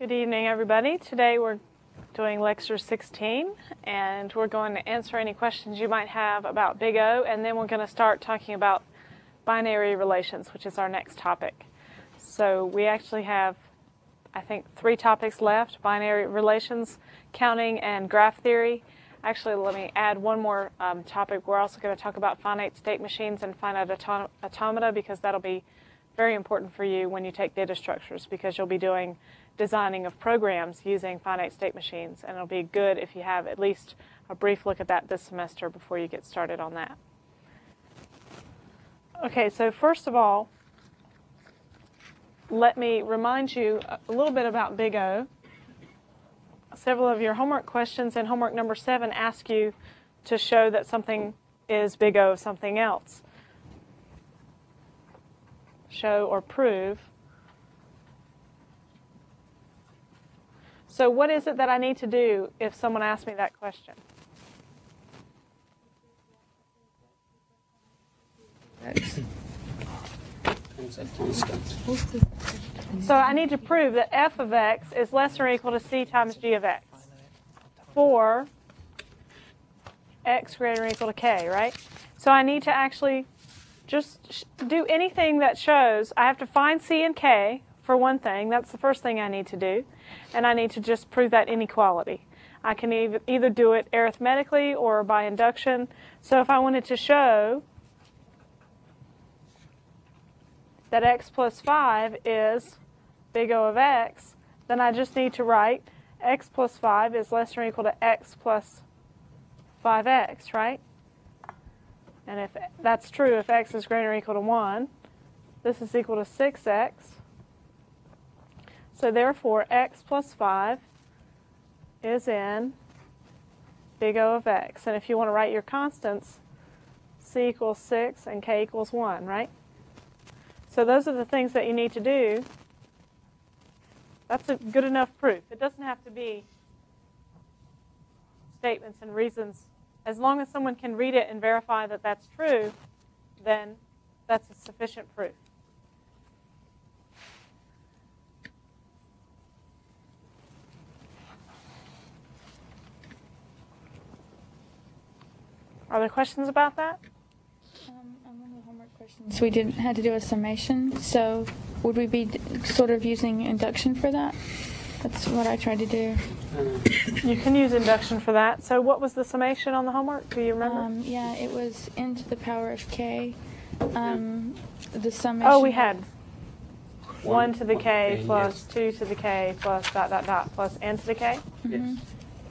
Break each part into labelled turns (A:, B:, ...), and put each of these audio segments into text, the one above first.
A: Good evening, everybody. Today we're doing lecture 16, and we're going to answer any questions you might have about BigO, and then we're going to start talking about binary relations, which is our next topic. So we actually have, I think, 3 topics left: binary relations, counting, and graph theory. Actually, let me add one more topic. We're also going to talk about finite state machines and finite automata, because that'll be very important for you when you take data structures, because you'll be doing designing of programs using finite state machines, and it'll be good if you have at least a brief look at that this semester before you get started on that. Okay, so first of all, let me remind you a little bit about BigO. Several of your homework questions in homework number 7 ask you to show that something is BigO of something else. Show or prove. So what is it that I need to do if someone asks me that question? So I need to prove that f of x is less or equal to c times g of x for x greater or equal to k, right? So I need to actually just do anything that shows I have to find c and k for one thing. That's the first thing I need to do. And I need to just prove that inequality. I can either do it arithmetically or by induction. So if I wanted to show that x plus 5 is BigO of x, then I just need to write x plus 5 is less or equal to x plus 5x, right? And if that's true, if x is greater or equal to 1, this is equal to 6x. So therefore, x plus 5 is in BigO of x. And if you want to write your constants, c equals 6 and k equals 1, right? So those are the things that you need to do. That's a good enough proof. It doesn't have to be statements and reasons. As long as someone can read it and verify that that's true, then that's a sufficient proof. Are there questions about that?
B: On one of the homework questions, we had to do a summation. So would we be sort of using induction for that? That's what I tried to do.
A: You can use induction for that. So what was the summation on the homework? Do you remember?
B: Yeah, it was n to the power of k. The summation.
A: Oh, we had 1 to the k plus 2 to the k plus ... plus n to the k?
B: Mm-hmm.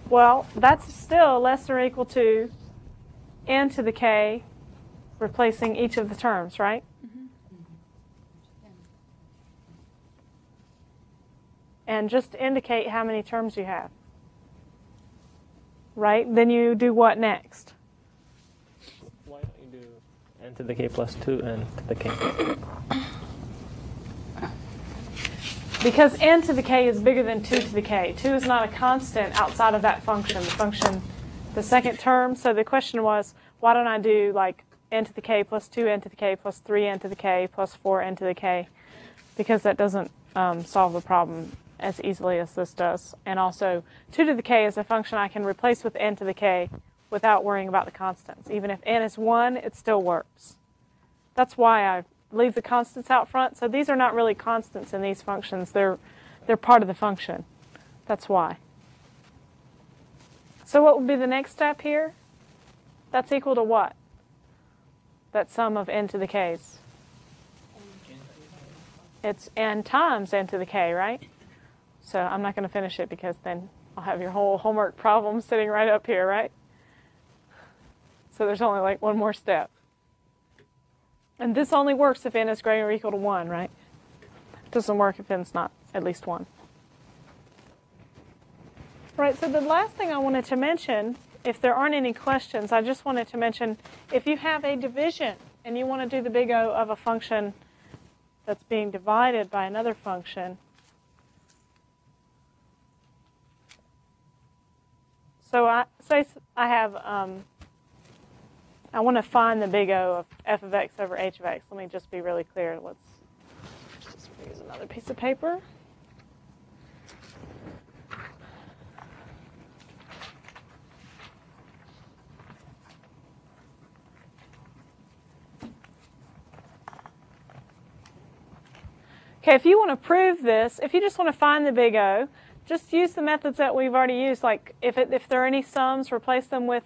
A: Well, that's still less or equal to n to the k, replacing each of the terms, right?
B: Mm-hmm.
A: And just to indicate how many terms you have. Right? Then you do what next?
C: Why don't you do n to the k plus 2n to the k?
A: Because n to the k is bigger than 2 to the k. 2 is not a constant outside of that function. The function, the second term. So the question was, why don't I do like n to the k plus 2n to the k plus 3n to the k plus 4n to the k? Because that doesn't solve the problem as easily as this does. And also, 2 to the k is a function I can replace with n to the k without worrying about the constants. Even if n is 1, it still works. That's why I leave the constants out front. So these are not really constants in these functions. They're part of the function. That's why. So what would be the next step here? That's equal to what? That sum of n to the k's. It's n times n to the k, right? So I'm not going to finish it because then I'll have your whole homework problem sitting right up here, right? So there's only like one more step. And this only works if n is greater or equal to 1, right? It doesn't work if n's not at least 1. Right, so the last thing I wanted to mention, if there aren't any questions, I just wanted to mention, if you have a division and you want to do the BigO of a function that's being divided by another function, so I want to find the BigO of f of x over h of x. Let me just be really clear. Let's just use another piece of paper. Okay, if you want to prove this, if you just want to find the big O, just use the methods that we've already used. Like if there are any sums, replace them with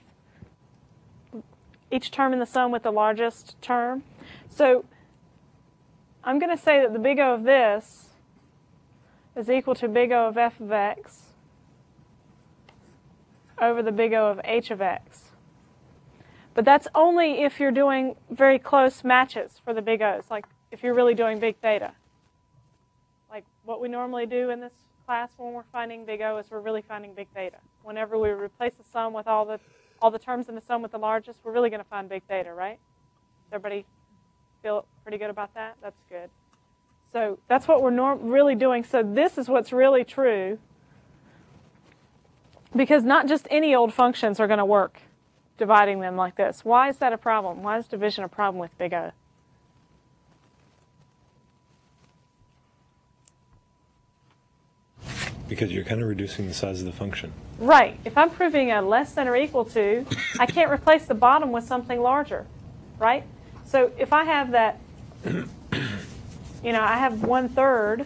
A: each term in the sum with the largest term. So I'm going to say that the big O of this is equal to big O of f of x over the big O of h of x. But that's only if you're doing very close matches for the big O's, like if you're really doing big theta. Like what we normally do in this class when we're finding big O is we're really finding big theta. Whenever we replace the sum with all the terms in the sum with the largest, we're really going to find big theta, right? Does everybody feel pretty good about that? That's good. So that's what we're really doing. So this is what's really true, because not just any old functions are going to work dividing them like this. Why is that a problem? Why is division a problem with big O?
D: Because you're kind of reducing the size of the function.
A: Right. If I'm proving a less than or equal to, I can't replace the bottom with something larger, right? So if I have that, I have 1/3,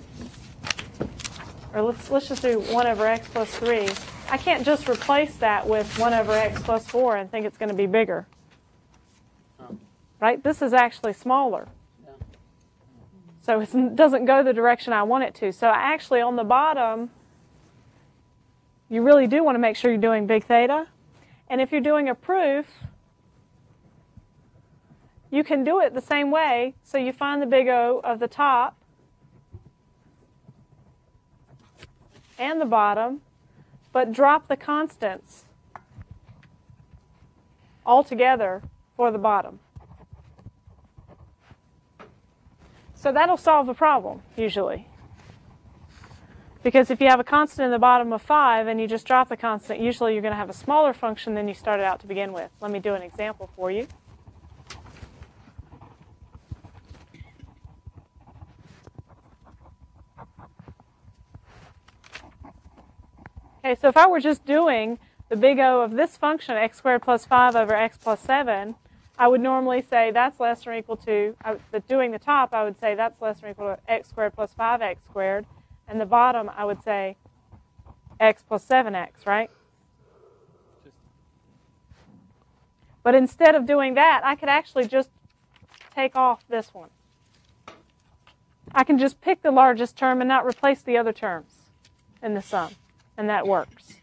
A: or let's just do 1 over x plus 3. I can't just replace that with 1 over x plus 4 and think it's going to be bigger. Right? This is actually smaller. So it doesn't go the direction I want it to. So actually on the bottom, you really do want to make sure you're doing big theta. And if you're doing a proof, you can do it the same way. So you find the big O of the top and the bottom, but drop the constants altogether for the bottom. So that'll solve the problem, usually. Because if you have a constant in the bottom of 5 and you just drop the constant, usually you're going to have a smaller function than you started out to begin with. Let me do an example for you. Okay, so if I were just doing the big O of this function, x squared plus 5 over x plus 7, I would normally say that's less than or equal to, doing the top, I would say that's less than or equal to x squared plus 5x squared. And the bottom, I would say x plus 7x, right? But instead of doing that, I could actually just take off this one. I can just pick the largest term and not replace the other terms in the sum, and that works.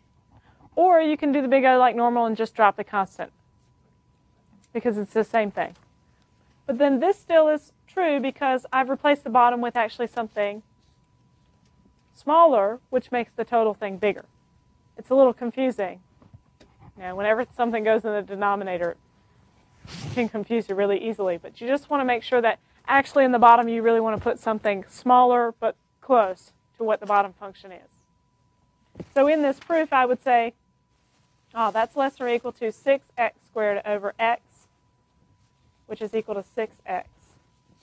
A: Or you can do the big O like normal and just drop the constant, because it's the same thing. But then this still is true because I've replaced the bottom with actually something smaller, which makes the total thing bigger. It's a little confusing. Whenever something goes in the denominator, it can confuse you really easily. But you just want to make sure that actually in the bottom you really want to put something smaller but close to what the bottom function is. So in this proof, I would say, that's less than or equal to 6x squared over x, which is equal to 6x.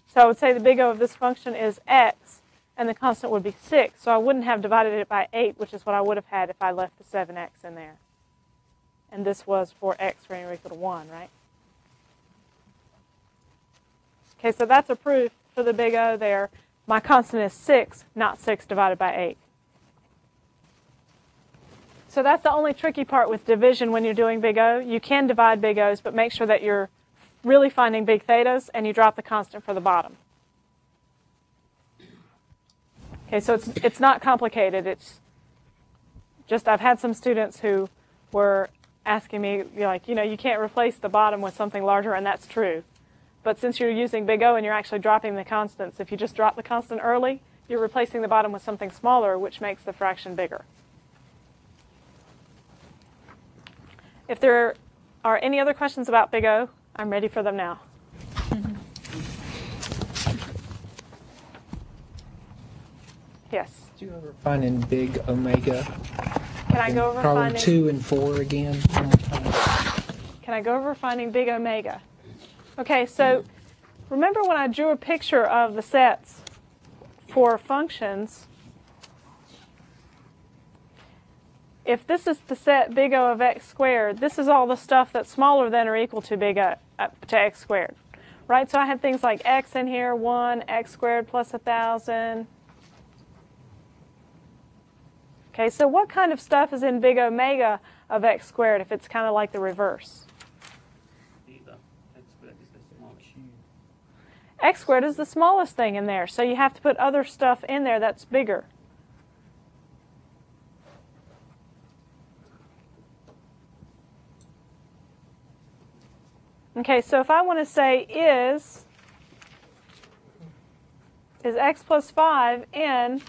A: So I would say the big O of this function is x, and the constant would be 6. So I wouldn't have divided it by 8, which is what I would have had if I left the 7x in there. And this was for x greater or equal to 1, right? Okay, so that's a proof for the big O there. My constant is 6, not 6 divided by 8. So that's the only tricky part with division when you're doing big O. You can divide big O's, but make sure that you're really finding big thetas and you drop the constant for the bottom. Okay, so it's not complicated. It's just I've had some students who were asking me, you can't replace the bottom with something larger, and that's true. But since you're using big O and you're actually dropping the constants, if you just drop the constant early, you're replacing the bottom with something smaller, which makes the fraction bigger. If there are any other questions about big O, I'm ready for them now. Yes.
E: Do you ever find in big omega?
A: Can I go over
E: problem
A: finding
E: 2 and 4 again?
A: Can I go over finding big omega? Okay, so remember when I drew a picture of the sets for functions? If this is the set big O of x squared, this is all the stuff that's smaller than or equal to big O to x squared, right? So I had things like x in here, 1, x squared plus 1,000, Okay, so what kind of stuff is in big omega of x squared if it's kind of like the reverse? X squared is the smallest thing in there, so you have to put other stuff in there that's bigger. Okay, so if I want to say is x plus 5 in,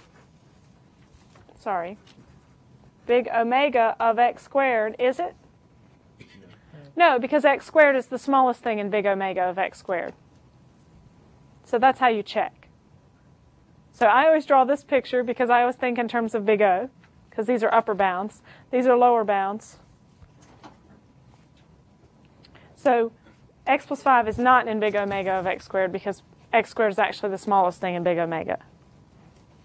A: big omega of x squared, is it? No, because x squared is the smallest thing in big omega of x squared. So that's how you check. So I always draw this picture because I always think in terms of big O, because these are upper bounds. These are lower bounds. So x plus 5 is not in big omega of x squared because x squared is actually the smallest thing in big omega.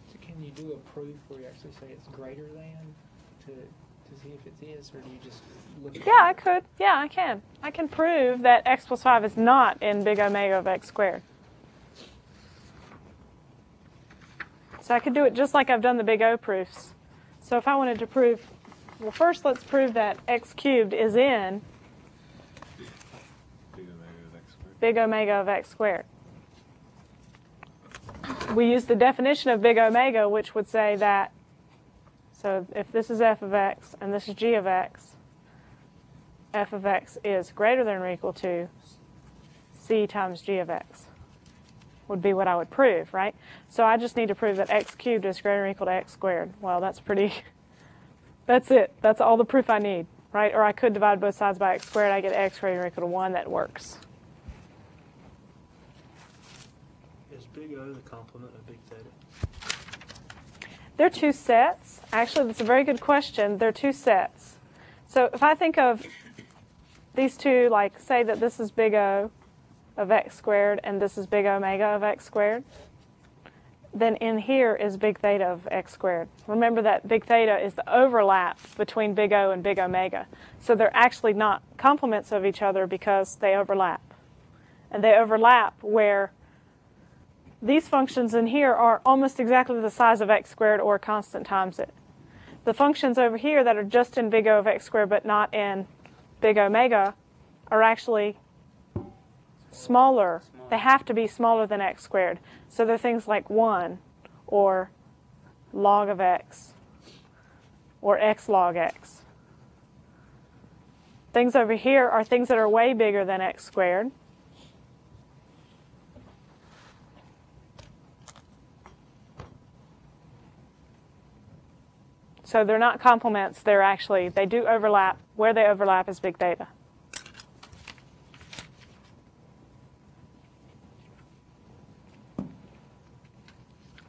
E: So can you do a proof where you actually say it's greater than to see if it is, or do you just look at
A: Yeah, I could. Yeah, I can. I can prove that x plus 5 is not in big omega of x squared. So I could do it just like I've done the big O proofs. So if I wanted to prove, well, first let's prove that x cubed is in big omega of x squared. We use the definition of big omega, which would say that, so if this is f of x and this is g of x, f of x is greater than or equal to c times g of x. Would be what I would prove, right? So I just need to prove that x cubed is greater or equal to x squared. Well, that's pretty, that's it. That's all the proof I need, right? Or I could divide both sides by x squared. I get x greater or equal to 1. That works.
C: Is big O the complement of big theta?
A: They're two sets. Actually, that's a very good question. They're two sets. So if I think of these two, like say that this is big O of x squared and this is big omega of x squared, then in here is big theta of x squared. Remember that big theta is the overlap between big O and big omega. So they're actually not complements of each other because they overlap. And they overlap where these functions in here are almost exactly the size of x squared or a constant times it. The functions over here that are just in big O of x squared but not in big omega are actually smaller. They have to be smaller than x squared. So they're things like 1 or log of x or x log x. Things over here are things that are way bigger than x squared. So they're not complements. They're actually, they do overlap. Where they overlap is big theta.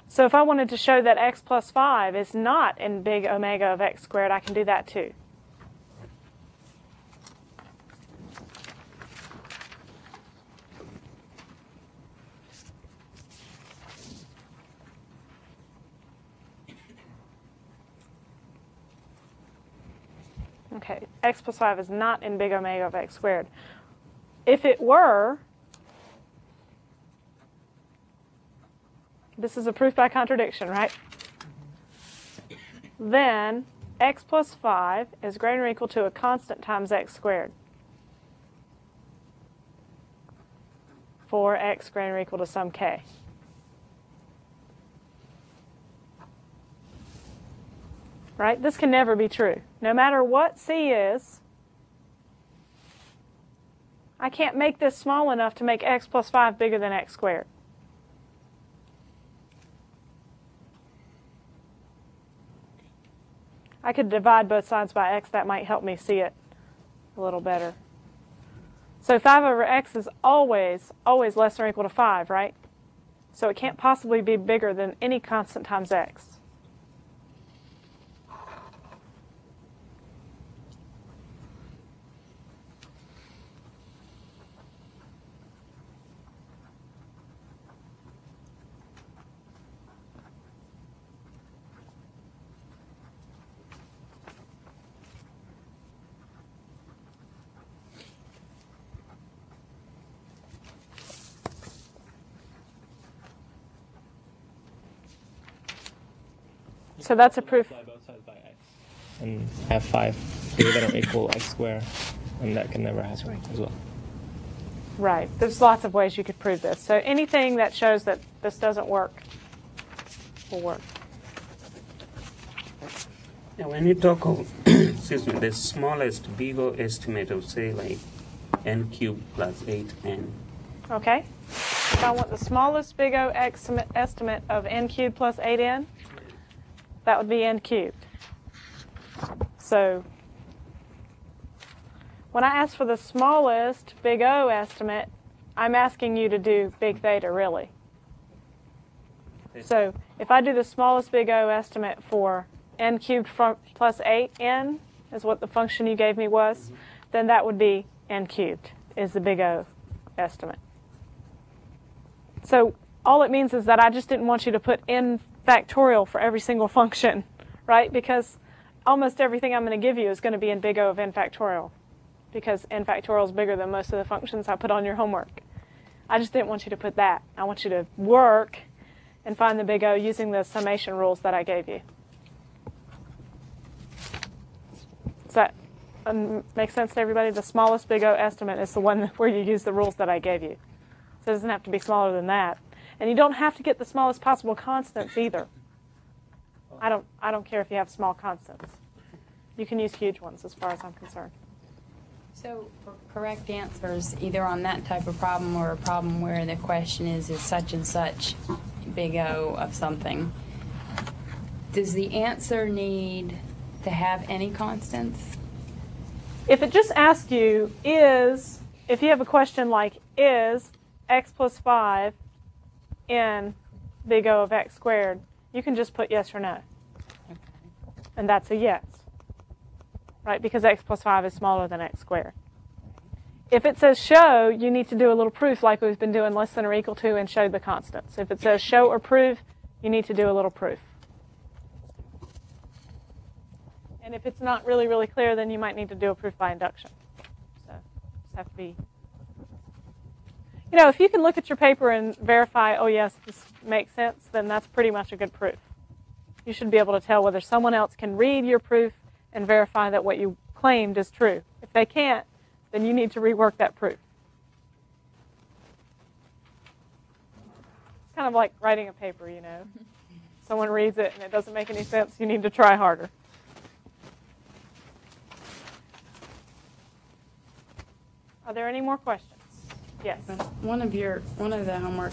A: So if I wanted to show that x plus 5 is not in big omega of x squared, I can do that too. Okay, x plus 5 is not in big omega of x squared. If it were, this is a proof by contradiction, right? Then x plus 5 is greater or equal to a constant times x squared for x greater or equal to some k. Right? This can never be true. No matter what c is, I can't make this small enough to make x plus 5 bigger than x squared. I could divide both sides by x. That might help me see it a little better. So 5 over x is always less than or equal to 5, right? So it can't possibly be bigger than any constant times x. So that's a proof.
C: Multiply both sides by and have 5 greater than or equal x squared, and that can never happen as well.
A: Right. There's lots of ways you could prove this. So anything that shows that this doesn't work will work.
F: Now, when you talk of, excuse me, the smallest BigO estimate of, say, like n cubed plus 8n.
A: Okay. If I want the smallest BigO estimate of n cubed plus 8n, that would be n cubed. So when I ask for the smallest BigO estimate, I'm asking you to do big theta, really. So if I do the smallest BigO estimate for n cubed plus 8n, is what the function you gave me was, then that would be n cubed, is the BigO estimate. So all it means is that I just didn't want you to put n factorial for every single function, right? Because almost everything I'm going to give you is going to be in BigO of n factorial, because n factorial is bigger than most of the functions I put on your homework. I just didn't want you to put that. I want you to work and find the BigO using the summation rules that I gave you. Does that make sense to everybody? The smallest BigO estimate is the one where you use the rules that I gave you. So it doesn't have to be smaller than that. And you don't have to get the smallest possible constants either. I don't care if you have small constants. You can use huge ones as far as I'm concerned.
G: So for correct answers, either on that type of problem or a problem where the question is such and such BigO of something, does the answer need to have any constants?
A: If it just asks you, if you have a question like, is x plus 5 in BigO of x squared, you can just put yes or no.
G: Okay.
A: And that's a yes, right? Because x plus 5 is smaller than x squared. If it says show, you need to do a little proof like we've been doing less than or equal to and show the constants. If it says show or prove, you need to do a little proof. And if it's not really, really clear, then you might need to do a proof by induction. So just have to be, if you can look at your paper and verify, oh, yes, this makes sense, then that's pretty much a good proof. You should be able to tell whether someone else can read your proof and verify that what you claimed is true. If they can't, then you need to rework that proof. It's kind of like writing a paper, Someone reads it and it doesn't make any sense, you need to try harder. Are there any more questions? Yes.
G: One of the homework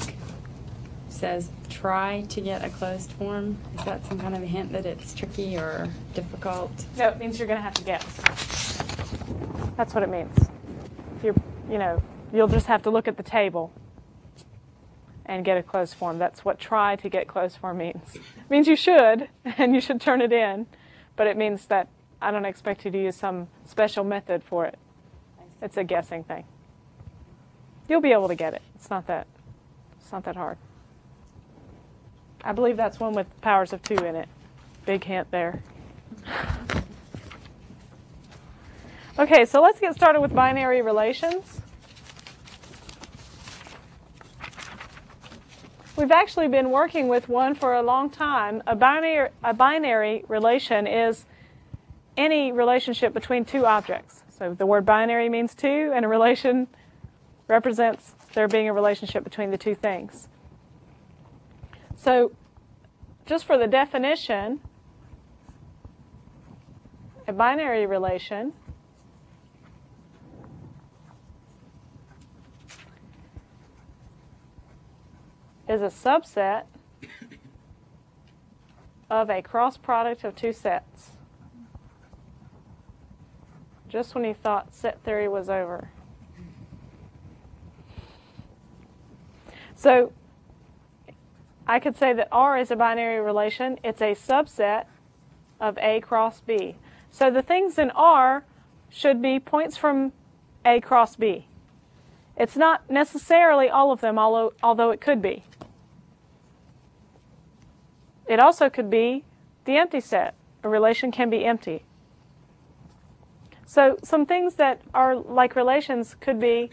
G: says try to get a closed form. Is that some kind of a hint that it's tricky or difficult?
A: No, it means you're going to have to guess. That's what it means. You'll just have to look at the table and get a closed form. That's what try to get closed form means. It means you should, and you should turn it in, but it means that I don't expect you to use some special method for it. It's a guessing thing. You'll be able to get it. It's not that hard. I believe that's one with powers of 2 in it. Big hint there. Okay, so let's get started with binary relations. We've actually been working with one for a long time. A binary relation is any relationship between two objects. So the word binary means two, and a relation represents there being a relationship between the two things. So just for the definition, a binary relation is a subset of a cross product of two sets. Just when you thought set theory was over. So I could say that R is a binary relation. It's a subset of A cross B. So the things in R should be points from A cross B. It's not necessarily all of them, although it could be. It also could be the empty set. A relation can be empty. So some things that are like relations could be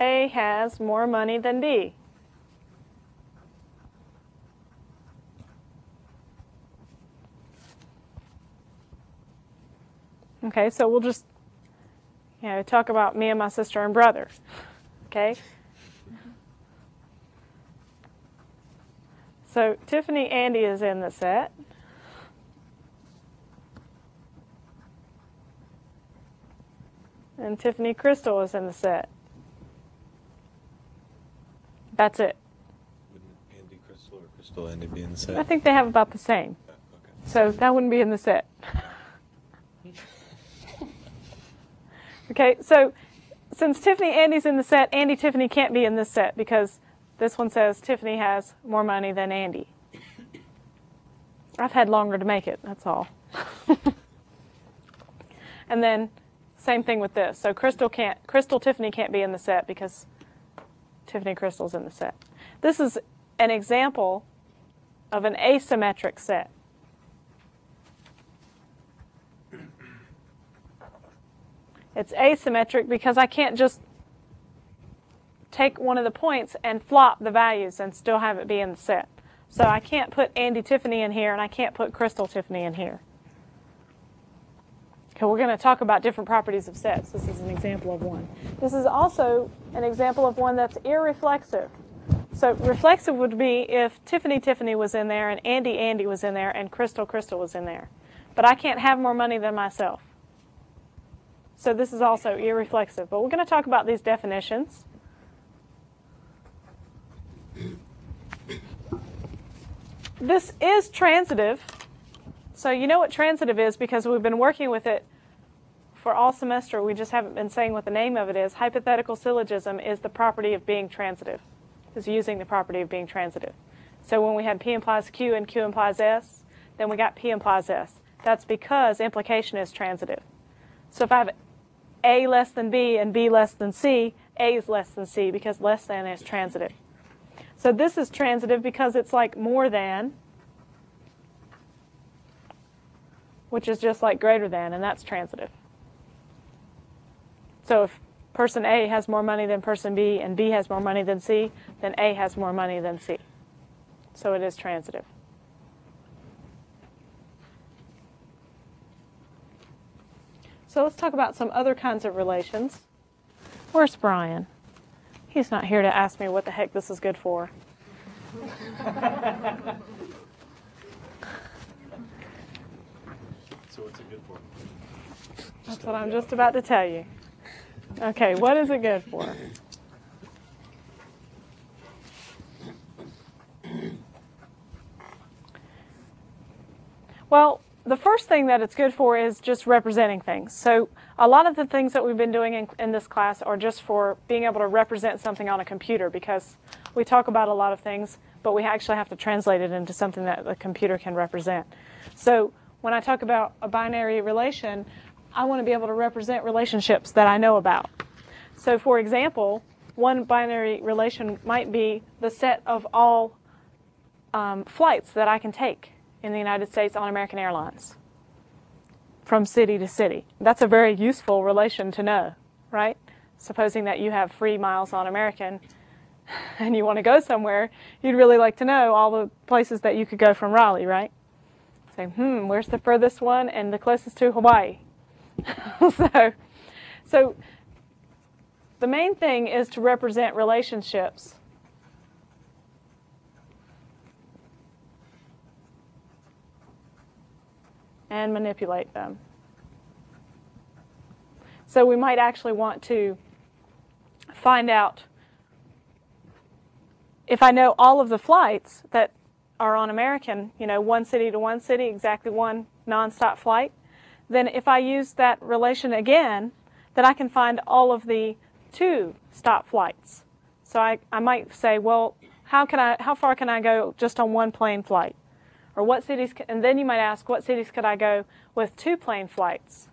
A: A has more money than B. Okay, so we'll just, talk about me and my sister and brother. Okay? So Tiffany Andy is in the set. And Tiffany Crystal is in the set. That's it.
D: Wouldn't Andy Crystal or Crystal Andy be in the set?
A: I think they have about the same.
D: Okay.
A: So that wouldn't be in the set. Okay, so since Tiffany Andy's in the set, Andy Tiffany can't be in this set because this one says Tiffany has more money than Andy. I've had longer to make it, that's all. And then same thing with this. So Crystal Tiffany can't be in the set because Tiffany Crystal's in the set. This is an example of an asymmetric set. It's asymmetric because I can't just take one of the points and flop the values and still have it be in the set. So I can't put Andy Tiffany in here and I can't put Crystal Tiffany in here. Okay, we're going to talk about different properties of sets. This is an example of one. This is also an example of one that's irreflexive. So reflexive would be if Tiffany Tiffany was in there and Andy Andy was in there and Crystal Crystal was in there. But I can't have more money than myself. So this is also irreflexive. But we're going to talk about these definitions. This is transitive. So you know what transitive is because we've been working with it for all semester. We just haven't been saying what the name of it is. Hypothetical syllogism is the property of being transitive, is using the property of being transitive. So when we had P implies Q and Q implies S, then we got P implies S. That's because implication is transitive. So if I have A less than B and B less than C, A is less than C because less than is transitive. So this is transitive because it's like more than, which is just like greater than, and that's transitive. So if person A has more money than person B and B has more money than C, then A has more money than C. So it is transitive. So let's talk about some other kinds of relations. Where's Brian? He's not here to ask me what the heck this is good for.
D: So what's it good for?
A: That's what I'm just about to tell you. Okay, what is it good for? Well, the first thing that it's good for is just representing things. So a lot of the things that we've been doing in this class are just for being able to represent something on a computer because we talk about a lot of things, but we actually have to translate it into something that the computer can represent. So when I talk about a binary relation, I want to be able to represent relationships that I know about. So for example, one binary relation might be the set of all flights that I can take in the United States on American Airlines from city to city. That's a very useful relation to know, right? Supposing that you have free miles on American and you want to go somewhere, you'd really like to know all the places that you could go from Raleigh, right? Say, where's the furthest one and the closest to Hawaii? So the main thing is to represent relationships. And manipulate them. So we might actually want to find out if I know all of the flights that are on American, one city to one city, exactly one nonstop flight, then if I use that relation again, then I can find all of the two-stop flights. So I might say, well, how far can I go just on one plane flight? Or what cities, and then you might ask, what cities could I go with 2 plane flights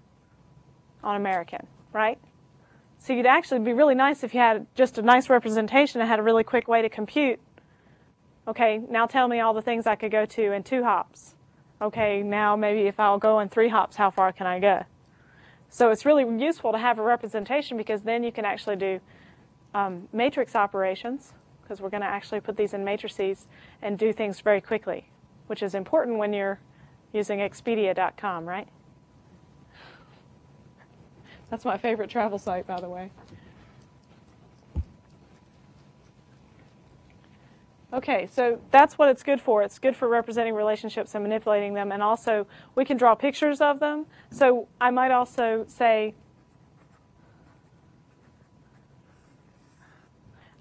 A: on American, right? So you'd actually be really nice if you had just a nice representation and had a really quick way to compute. Okay, now tell me all the things I could go to in 2 hops. Okay, now maybe if I'll go in 3 hops, how far can I go? So it's really useful to have a representation because then you can actually do matrix operations, because we're going to actually put these in matrices and do things very quickly, which is important when you're using Expedia.com, right? That's my favorite travel site, by the way. Okay, so that's what it's good for. It's good for representing relationships and manipulating them, and also we can draw pictures of them. So I might also say,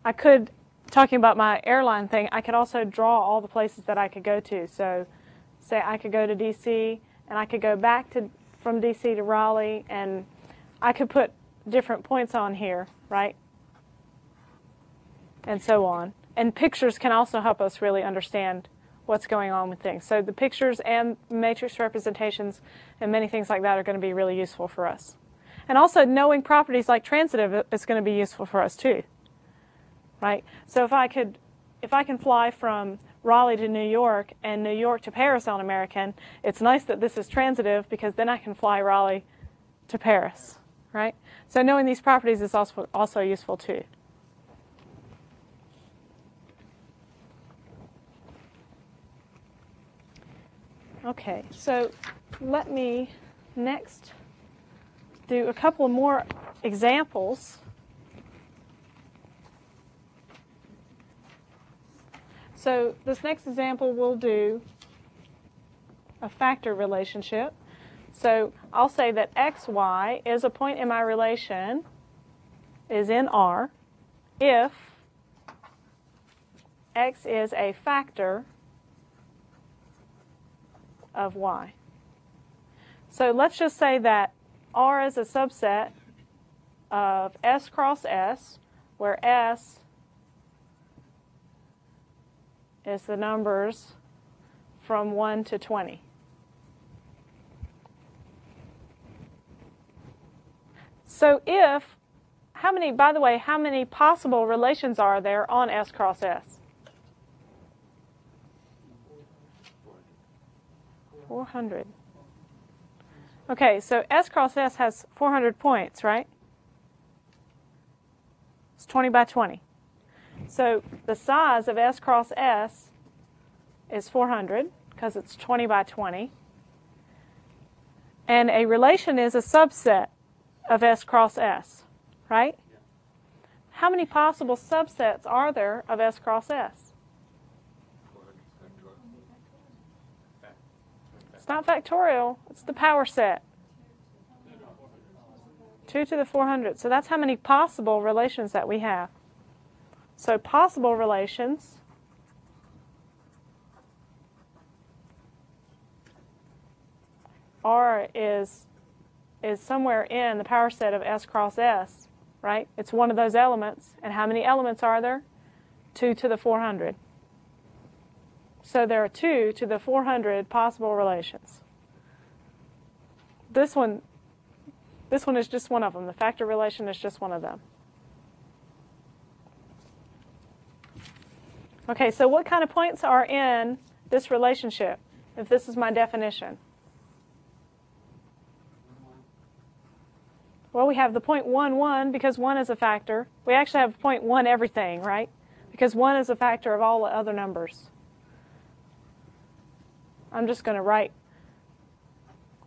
A: I could, talking about my airline thing, I could also draw all the places that I could go to. So say I could go to DC, and I could go back from DC to Raleigh, and I could put different points on here, right? And so on. And pictures can also help us really understand what's going on with things. So the pictures and matrix representations and many things like that are going to be really useful for us. And also knowing properties like transitive is going to be useful for us too, right? So if I can fly from Raleigh to New York and New York to Paris on American, it's nice that this is transitive because then I can fly Raleigh to Paris, right? So knowing these properties is also useful too. Okay, so let me next do a couple more examples. So this next example we'll do a factor relationship. So I'll say that xy is a point in my relation, is in R, if x is a factor of y. So let's just say that R is a subset of S cross S, where S is the numbers from 1 to 20. So if, by the way, how many possible relations are there on S cross S? 400. Okay, so S cross S has 400 points, right? It's 20 by 20. So the size of S cross S is 400 because it's 20 by 20. And a relation is a subset of S cross S, right? How many possible subsets are there of S cross S? It's not factorial, it's the power set. 2 to the 400. So that's how many possible relations that we have. So possible relations R is somewhere in the power set of S cross S, right? It's one of those elements. And how many elements are there? 2 to the 400. So there are 2 to the 400 possible relations. This one is just one of them. The factor relation is just one of them. Okay, so what kind of points are in this relationship, if this is my definition? Well, we have the point 1, 1, because 1 is a factor. We actually have point 1 everything, right? Because 1 is a factor of all the other numbers. I'm just going to write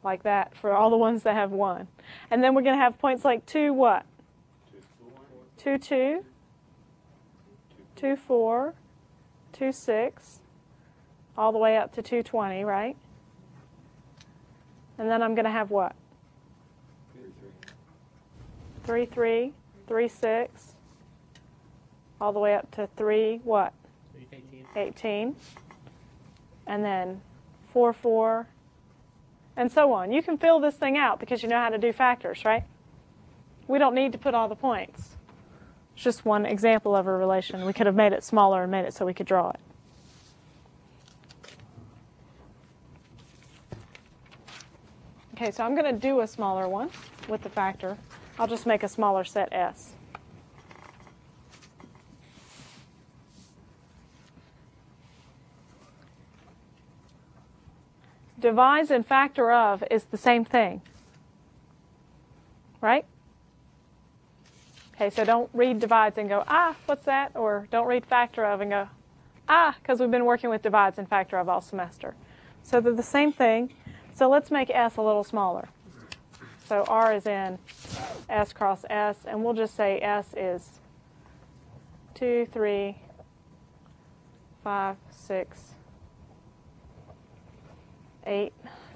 A: like that for all the ones that have 1. And then we're going to have points like 2 what? 2, 2, 2, 4, 2, 6, all the way up to 220, right? And then I'm going to have what? 3, 3, 3, 6, all the way up to 3, what? 18. And then 4, 4, and so on. You can fill this thing out because you know how to do factors, right? We don't need to put all the points. It's just one example of a relation. We could have made it smaller and made it so we could draw it. Okay, so I'm going to do a smaller one with the factor. I'll just make a smaller set S. Divides and factor of is the same thing, right? Okay, so don't read divides and go, ah, what's that? Or don't read factor of and go, ah, because we've been working with divides and factor of all semester. So they're the same thing. So let's make S a little smaller. So R is in S cross S, and we'll just say S is 2, 3, 5, 6, 8,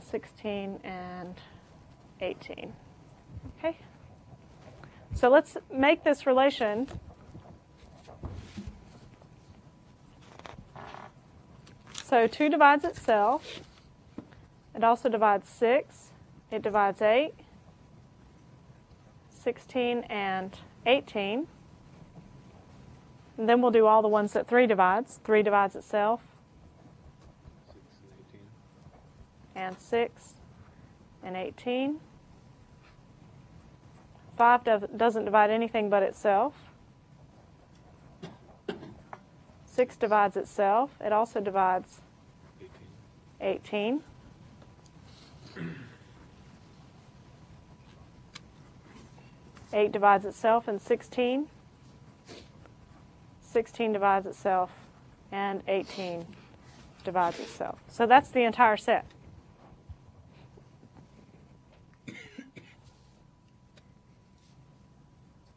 A: 16, and 18. Okay? So let's make this relation. So 2 divides itself. It also divides 6. It divides 8, 16, and 18. And then we'll do all the ones that 3 divides. 3 divides itself.
D: 6
A: And 6 and 18. 5 doesn't divide anything but itself. 6 divides itself. It also divides 18. 8 divides itself, and 16. 16 divides itself, and 18 divides itself. So that's the entire set.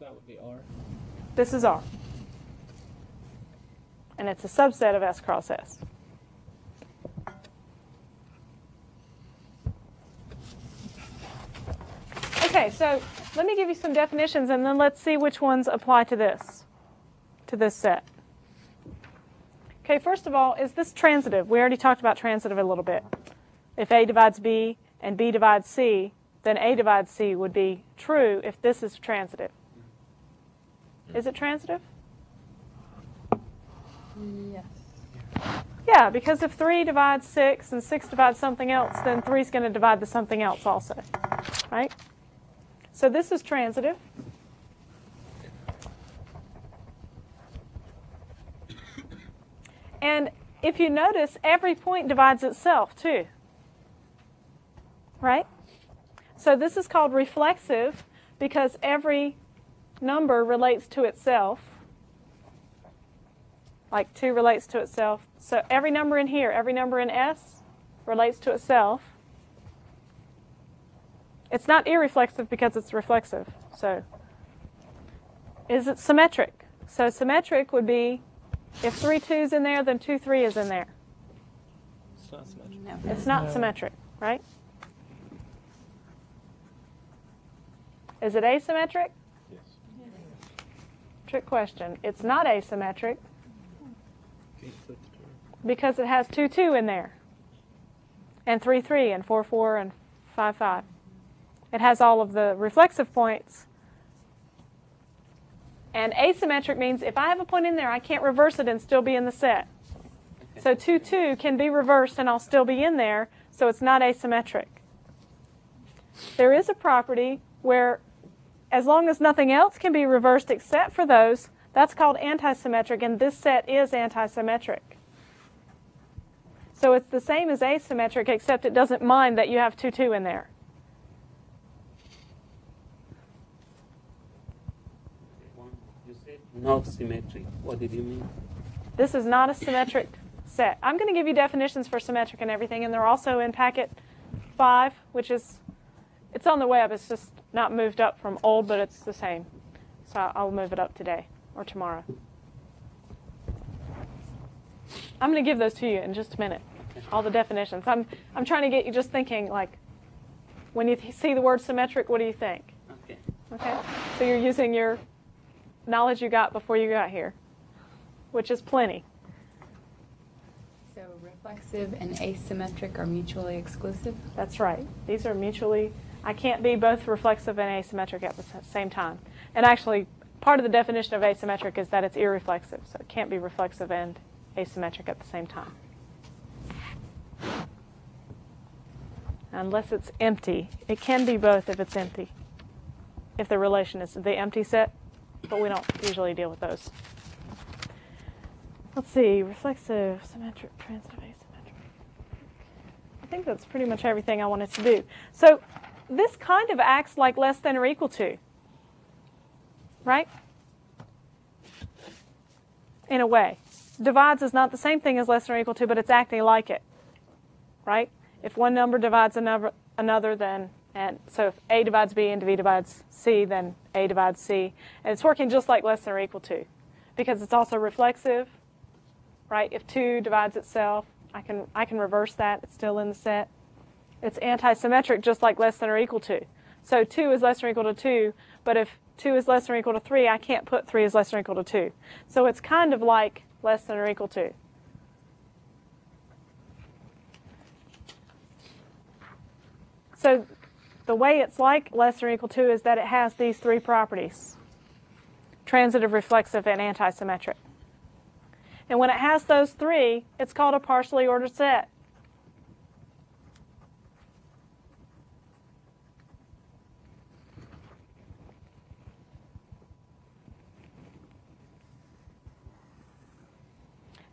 C: That would be R.
A: This is R. And it's a subset of S cross S. Okay, so let me give you some definitions, and then let's see which ones apply to this set. Okay, first of all, is this transitive? We already talked about transitive a little bit. If A divides B and B divides C, then A divides C would be true if this is transitive. Is it transitive?
G: Yes.
A: Yeah, because if 3 divides 6 and 6 divides something else, then 3 is going to divide the something else also, right? So this is transitive. And if you notice, every point divides itself too, right? So this is called reflexive because every number relates to itself. Like 2 relates to itself. So every number in here, every number in S relates to itself. It's not irreflexive because it's reflexive. So is it symmetric? So symmetric would be if 3 2's in there, then 2 3 is in there.
C: It's not symmetric.
G: No.
A: It's not symmetric, right? Is it asymmetric?
D: Yes.
A: Trick question. It's not asymmetric
C: Can you flip the turn?
A: because it has 2 2 in there, and 3 3, and 4 4, and 5 5. It has all of the reflexive points. And asymmetric means if I have a point in there, I can't reverse it and still be in the set. So 2 2 can be reversed and I'll still be in there, so it's not asymmetric. There is a property where as long as nothing else can be reversed except for those, that's called antisymmetric, and this set is antisymmetric. So it's the same as asymmetric, except it doesn't mind that you have 2 2 in there.
F: You said not symmetric. What did you mean?
A: This is not a symmetric set. I'm going to give you definitions for symmetric and everything, and they're also in packet 5, which is, it's on the web. It's just not moved up from old, but it's the same. So I'll move it up today or tomorrow. I'm going to give those to you in just a minute, all the definitions. I'm trying to get you just thinking, like, when you see the word symmetric, what do you think?
F: Okay.
A: Okay? So you're using your knowledge you got before you got here, which is plenty.
G: So reflexive and asymmetric are mutually exclusive?
A: That's right. These are mutually, I can't be both reflexive and asymmetric at the same time. And actually, part of the definition of asymmetric is that it's irreflexive. So it can't be reflexive and asymmetric at the same time. Unless it's empty. It can be both if it's empty. If the relation is the empty set, but we don't usually deal with those. Let's see, reflexive, symmetric, transitive, asymmetric. I think that's pretty much everything I wanted to do. So this kind of acts like less than or equal to, right? In a way. Divides is not the same thing as less than or equal to, but it's acting like it, right? If one number divides another, then And so if A divides B and B divides C, then A divides C. And it's working just like less than or equal to, because it's also reflexive, right? If 2 divides itself, I can reverse that. It's still in the set. It's anti-symmetric just like less than or equal to. So 2 is less than or equal to 2, but if 2 is less than or equal to 3, I can't put 3 is less than or equal to 2. So it's kind of like less than or equal to. So the way it's like less than or equal to is that it has these 3 properties: transitive, reflexive, and anti-symmetric. And when it has those 3, it's called a partially ordered set.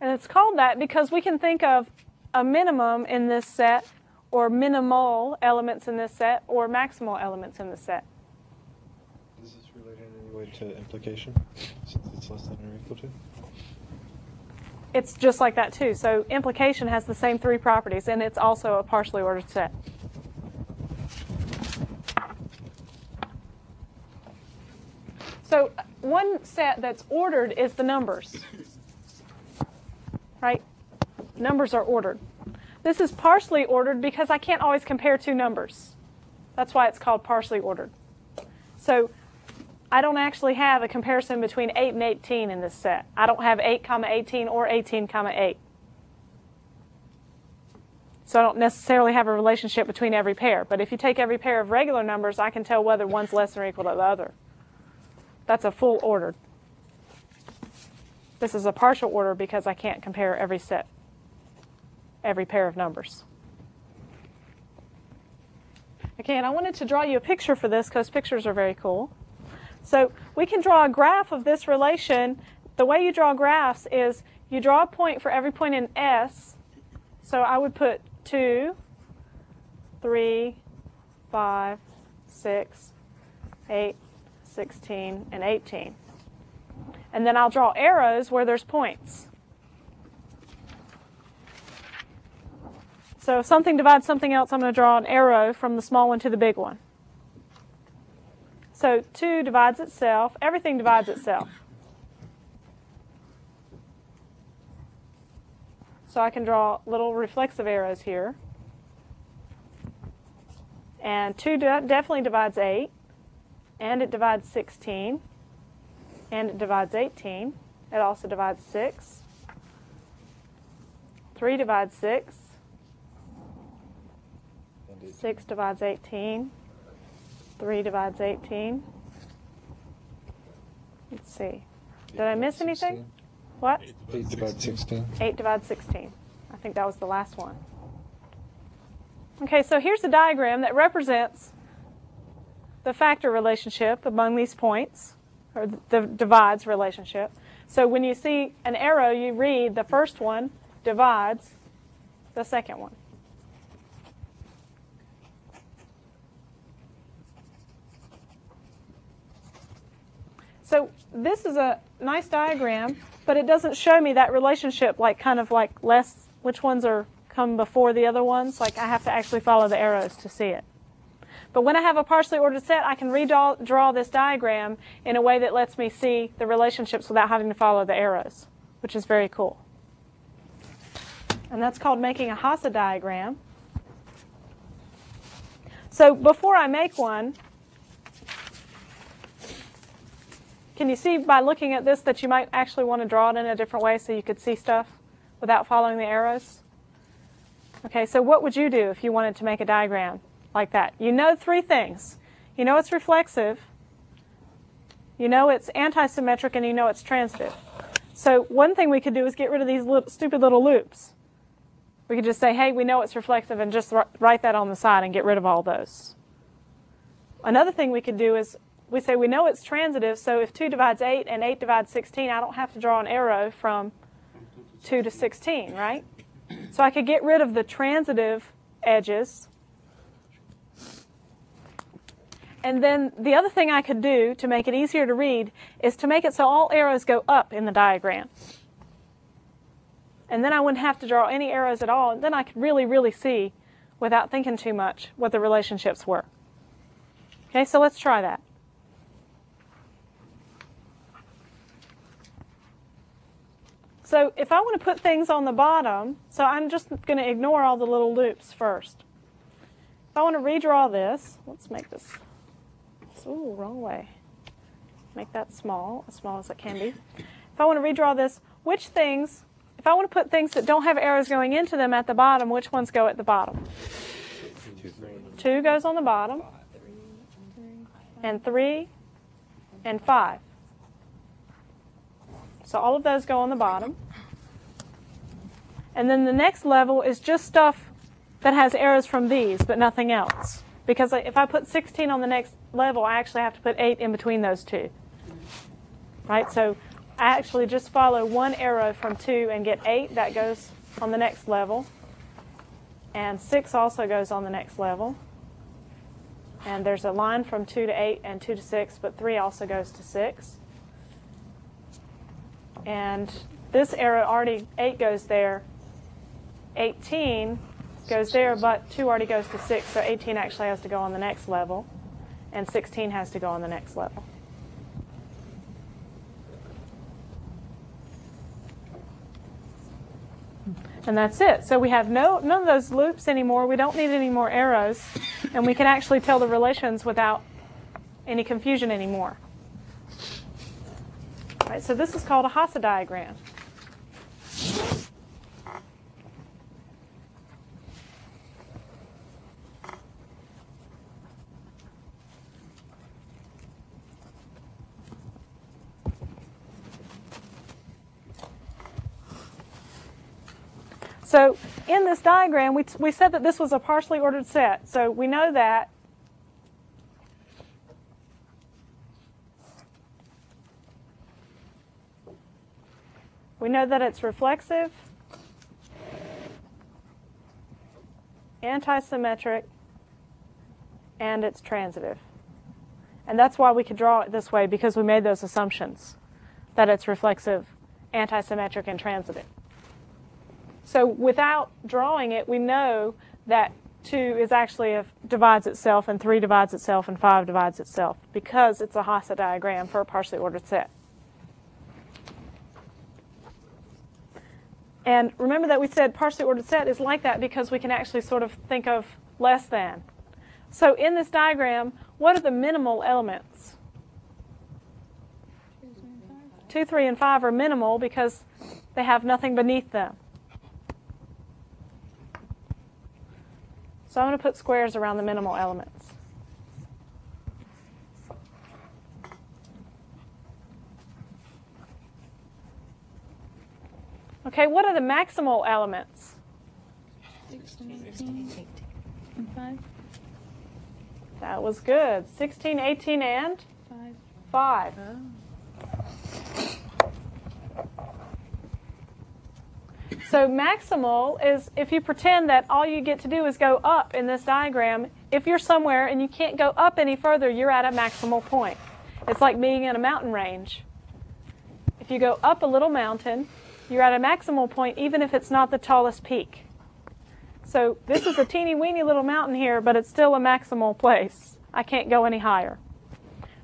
A: And it's called that because we can think of a minimum in this set, or minimal elements in this set, or maximal elements in this set.
D: Is this related in any way to implication, since it's less than or equal to?
A: It's just like that too. So implication has the same 3 properties, and it's also a partially ordered set. So one set that's ordered is the numbers, right? Numbers are ordered. This is partially ordered because I can't always compare 2 numbers. That's why it's called partially ordered. So I don't actually have a comparison between 8 and 18 in this set. I don't have 8, 18 or 18, 8. So I don't necessarily have a relationship between every pair. But if you take every pair of regular numbers, I can tell whether one's less than or equal to the other. That's a full ordered. This is a partial order because I can't compare every set, every pair of numbers. Okay, and I wanted to draw you a picture for this because pictures are very cool. So we can draw a graph of this relation. The way you draw graphs is you draw a point for every point in S. So I would put 2, 3, 5, 6, 8, 16, and 18. And then I'll draw arrows where there's points. So if something divides something else, I'm going to draw an arrow from the small one to the big one. So 2 divides itself. Everything divides itself. So I can draw little reflexive arrows here. And 2 definitely divides 8. And it divides 16. And it divides 18. It also divides 6. 3 divides 6. 6 divides 18. 3 divides 18. Let's see. Did I miss anything? What?
D: 8 divides 16.
A: 8 divides 16. I think that was the last one. Okay, so here's a diagram that represents the factor relationship among these points, or the divides relationship. So when you see an arrow, you read the first one divides the second one. So this is a nice diagram, but it doesn't show me that relationship, like kind of like less, which ones are come before the other ones. Like I have to actually follow the arrows to see it. But when I have a partially ordered set, I can redraw this diagram in a way that lets me see the relationships without having to follow the arrows, which is very cool. And that's called making a Hasa diagram. So before I make one, can you see by looking at this that you might actually want to draw it in a different way so you could see stuff without following the arrows? Okay, so what would you do if you wanted to make a diagram like that? You know 3 things. You know it's reflexive, you know it's anti-symmetric, and you know it's transitive. So one thing we could do is get rid of these stupid little loops. We could just say, hey, we know it's reflexive, and just write that on the side and get rid of all those. Another thing we could do is we say we know it's transitive, so if 2 divides 8 and 8 divides 16, I don't have to draw an arrow from 2 to 16, right? So I could get rid of the transitive edges. And then the other thing I could do to make it easier to read is to make it so all arrows go up in the diagram. And then I wouldn't have to draw any arrows at all. And then I could really, really see, without thinking too much, what the relationships were. Okay, so let's try that. So if I want to put things on the bottom, so I'm just going to ignore all the little loops first. If I want to redraw this, let's make this, ooh, wrong way. Make that small as it can be. If I want to redraw this, which things, if I want to put things that don't have arrows going into them at the bottom, which ones go at the bottom? 2 goes on the bottom, and 3, and 5. So all of those go on the bottom. And then the next level is just stuff that has arrows from these, but nothing else. Because if I put 16 on the next level, I actually have to put 8 in between those two. Right? So I actually just follow one arrow from 2 and get 8. That goes on the next level. And 6 also goes on the next level. And there's a line from 2 to 8 and 2 to 6, but 3 also goes to 6. And this arrow already, 8 goes there. 18 goes there, but 2 already goes to 6, so 18 actually has to go on the next level, and 16 has to go on the next level. And that's it. So we have none of those loops anymore. We don't need any more arrows, and we can actually tell the relations without any confusion anymore. Right, so this is called a Hasa diagram. So in this diagram, we said that this was a partially ordered set. So we know that. We know that it's reflexive, antisymmetric, and it's transitive. And that's why we could draw it this way, because we made those assumptions, that it's reflexive, antisymmetric, and transitive. So without drawing it, we know that 2 is actually divides itself, and 3 divides itself, and 5 divides itself, because it's a Hasa diagram for a partially ordered set. And remember that we said partially ordered set is like that because we can actually sort of think of less than. So in this diagram, what are the minimal elements? 2, 3, and 5 are minimal because they have nothing beneath them. So I'm going to put squares around the minimal elements. Okay, what are the maximal elements?
B: 16, and 5.
A: That was good. 16, 18, and 5. So maximal is if you pretend that all you get to do is go up in this diagram. If you're somewhere and you can't go up any further, you're at a maximal point. It's like being in a mountain range. If you go up a little mountain, you're at a maximal point even if it's not the tallest peak. So this is a teeny weeny little mountain here, but it's still a maximal place. I can't go any higher.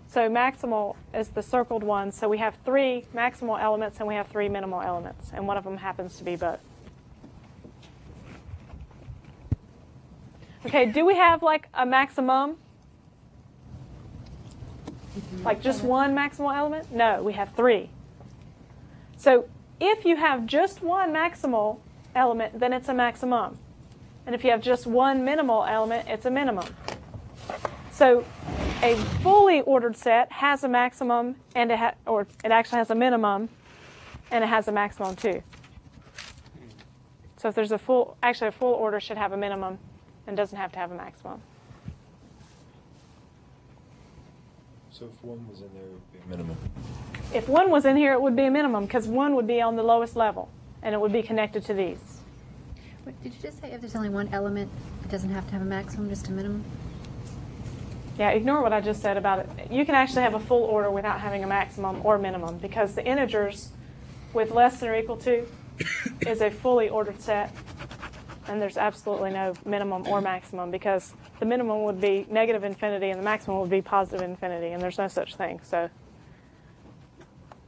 A: So maximal is the circled one. So we have 3 maximal elements and we have 3 minimal elements, and one of them happens to be both. Okay, do we have like a maximum? Like just one maximal element? No, we have 3. So if you have just one maximal element, then it's a maximum. And if you have just one minimal element, it's a minimum. So a fully ordered set has a maximum, and it actually has a minimum, and it has a maximum too. So if there's a full order should have a minimum and doesn't have to have a maximum.
D: So if 1 was in there, it would be a minimum.
A: If 1 was in here, it would be a minimum because 1 would be on the lowest level, and it would be connected to these.
H: Wait, did you just say if there's only one element, it doesn't have to have a maximum, just a minimum?
A: Yeah, ignore what I just said about it. You can actually have a full order without having a maximum or minimum because the integers with less than or equal to is a fully ordered set. And there's absolutely no minimum or maximum, because the minimum would be negative infinity and the maximum would be positive infinity, and there's no such thing. So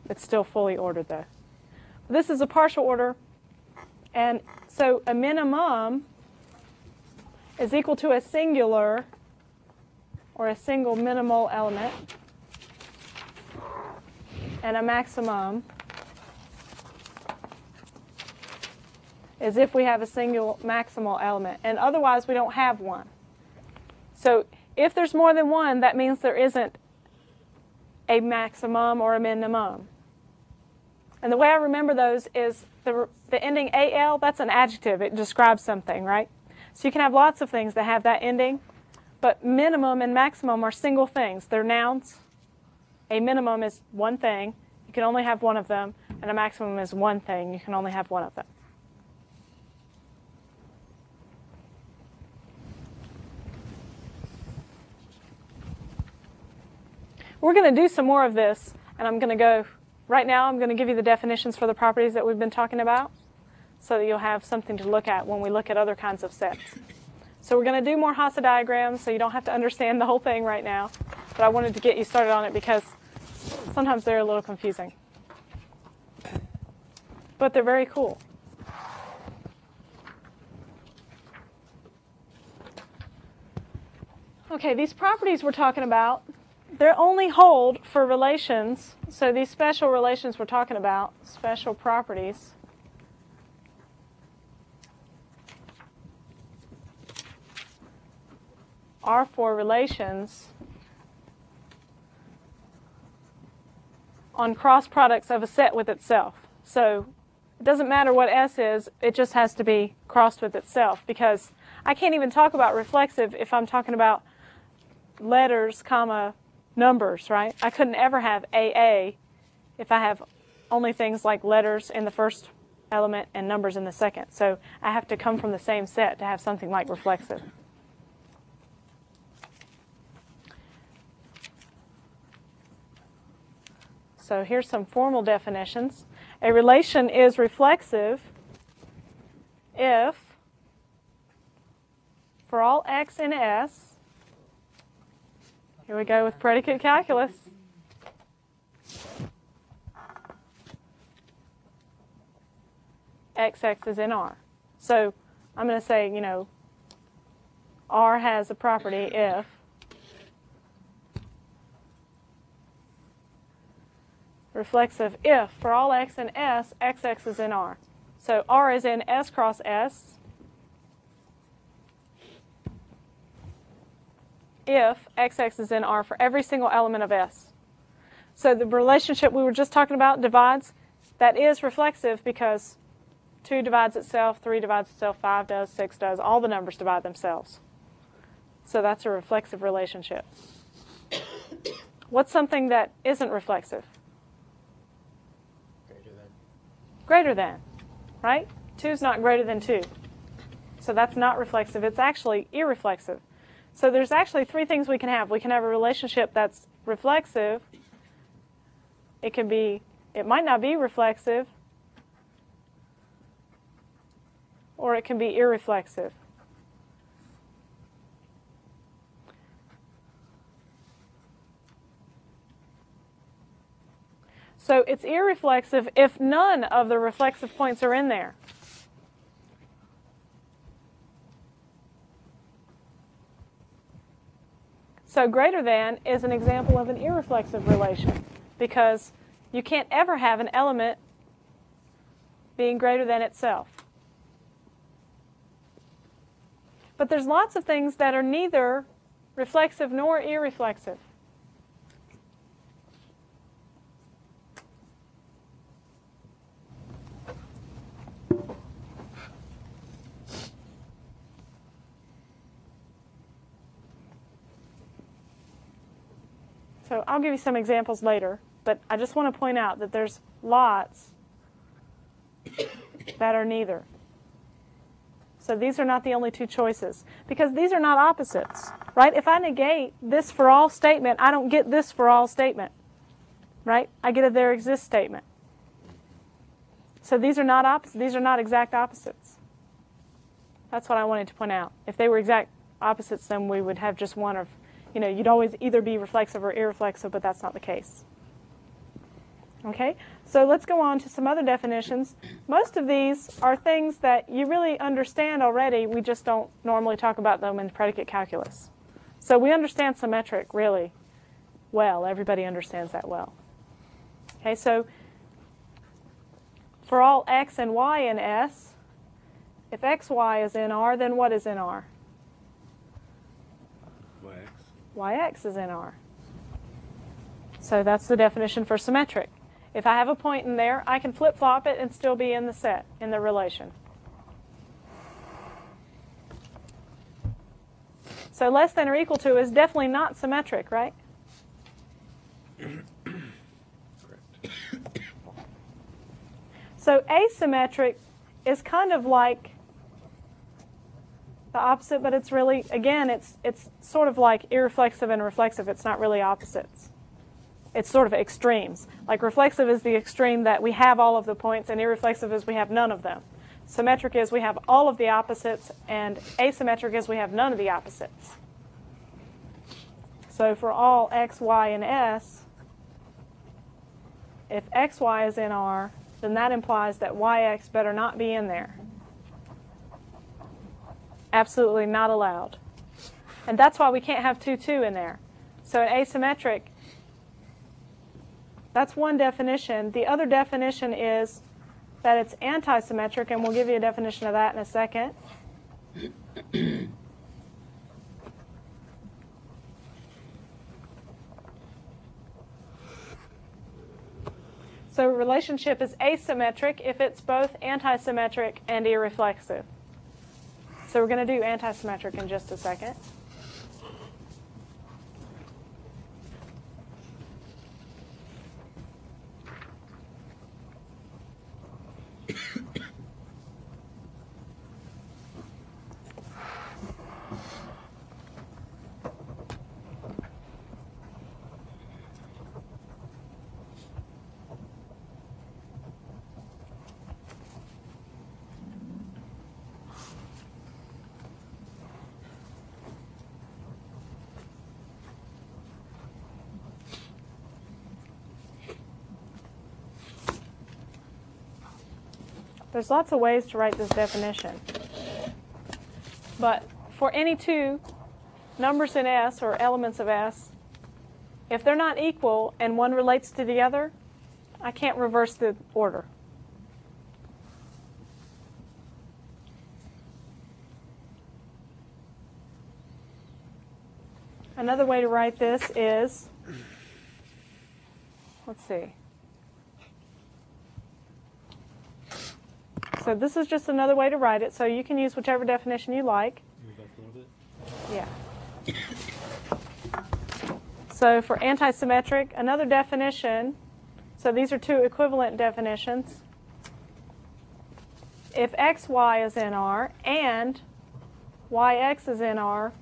A: it's still fully ordered, though. This is a partial order, and so a minimum is equal to a singular or a single minimal element, and a maximum is if we have a single maximal element, and otherwise we don't have one. So if there's more than one, that means there isn't a maximum or a minimum. And the way I remember those is the ending AL, that's an adjective. It describes something, right? So you can have lots of things that have that ending, but minimum and maximum are single things. They're nouns. A minimum is one thing. You can only have one of them, and a maximum is one thing. You can only have one of them. We're going to do some more of this, and I'm going to go, right now I'm going to give you the definitions for the properties that we've been talking about so that you'll have something to look at when we look at other kinds of sets. So we're going to do more Hasa diagrams, so you don't have to understand the whole thing right now, but I wanted to get you started on it because sometimes they're a little confusing. But they're very cool. Okay, these properties we're talking about, they only hold for relations. So these special relations we're talking about, special properties, are for relations on cross products of a set with itself. So it doesn't matter what S is, it just has to be crossed with itself, because I can't even talk about reflexive if I'm talking about letters, comma, numbers, right? I couldn't ever have AA if I have only things like letters in the first element and numbers in the second. So I have to come from the same set to have something like reflexive. So here's some formal definitions. A relation is reflexive if, for all x in S, here we go with predicate calculus, XX is in R. So I'm going to say, you know, R has a property if reflexive if, for all x in S, XX is in R. So R is in S cross S if XX is in R for every single element of S. So the relationship we were just talking about divides. That is reflexive because 2 divides itself, 3 divides itself, 5 does, 6 does. All the numbers divide themselves. So that's a reflexive relationship. What's something that isn't reflexive? Greater than, right? 2 is not greater than 2. So that's not reflexive. It's actually irreflexive. So there's actually 3 things we can have. We can have a relationship that's reflexive. It might not be reflexive, or it can be irreflexive. So it's irreflexive if none of the reflexive points are in there. So greater than is an example of an irreflexive relation, because you can't ever have an element being greater than itself. But there's lots of things that are neither reflexive nor irreflexive. So I'll give you some examples later, but I just want to point out that there's lots that are neither. So these are not the only 2 choices, because these are not opposites, right? If I negate this for all statement, I don't get this for all statement, right? I get a there exists statement. So these are not opposites. These are not exact opposites. That's what I wanted to point out. If they were exact opposites, then we would have just one of, you'd always either be reflexive or irreflexive, but that's not the case. Okay, so let's go on to some other definitions. Most of these are things that you really understand already. We just don't normally talk about them in predicate calculus. So we understand symmetric really well. Everybody understands that well. Okay, so for all x and y in S, if xy is in R, then what is in R? Yx is in R. So that's the definition for symmetric. If I have a point in there, I can flip-flop it and still be in the set, in the relation. So less than or equal to is definitely not symmetric, right?
D: Correct.
A: So asymmetric is kind of like the opposite, but it's really, again, it's sort of like irreflexive and reflexive. It's not really opposites. It's sort of extremes. Like reflexive is the extreme that we have all of the points, and irreflexive is we have none of them. Symmetric is we have all of the opposites, and asymmetric is we have none of the opposites. So for all x, y, and s, if xy is in R, then that implies that yx better not be in there. Absolutely not allowed. And that's why we can't have 2, 2 in there. So in asymmetric, that's one definition. The other definition is that it's anti-symmetric, and we'll give you a definition of that in a second. So a relationship is asymmetric if it's both anti-symmetric and irreflexive. So we're going to do anti-symmetric in just a second. There's lots of ways to write this definition. But for any two numbers in S or elements of S, if they're not equal and one relates to the other, I can't reverse the order. Another way to write this is, let's see. So this is just another way to write it, so you can use whichever definition you like.
D: Move up a little bit.
A: Yeah. So for anti-symmetric, another definition, so these are two equivalent definitions. If xy is in R and yx is in R,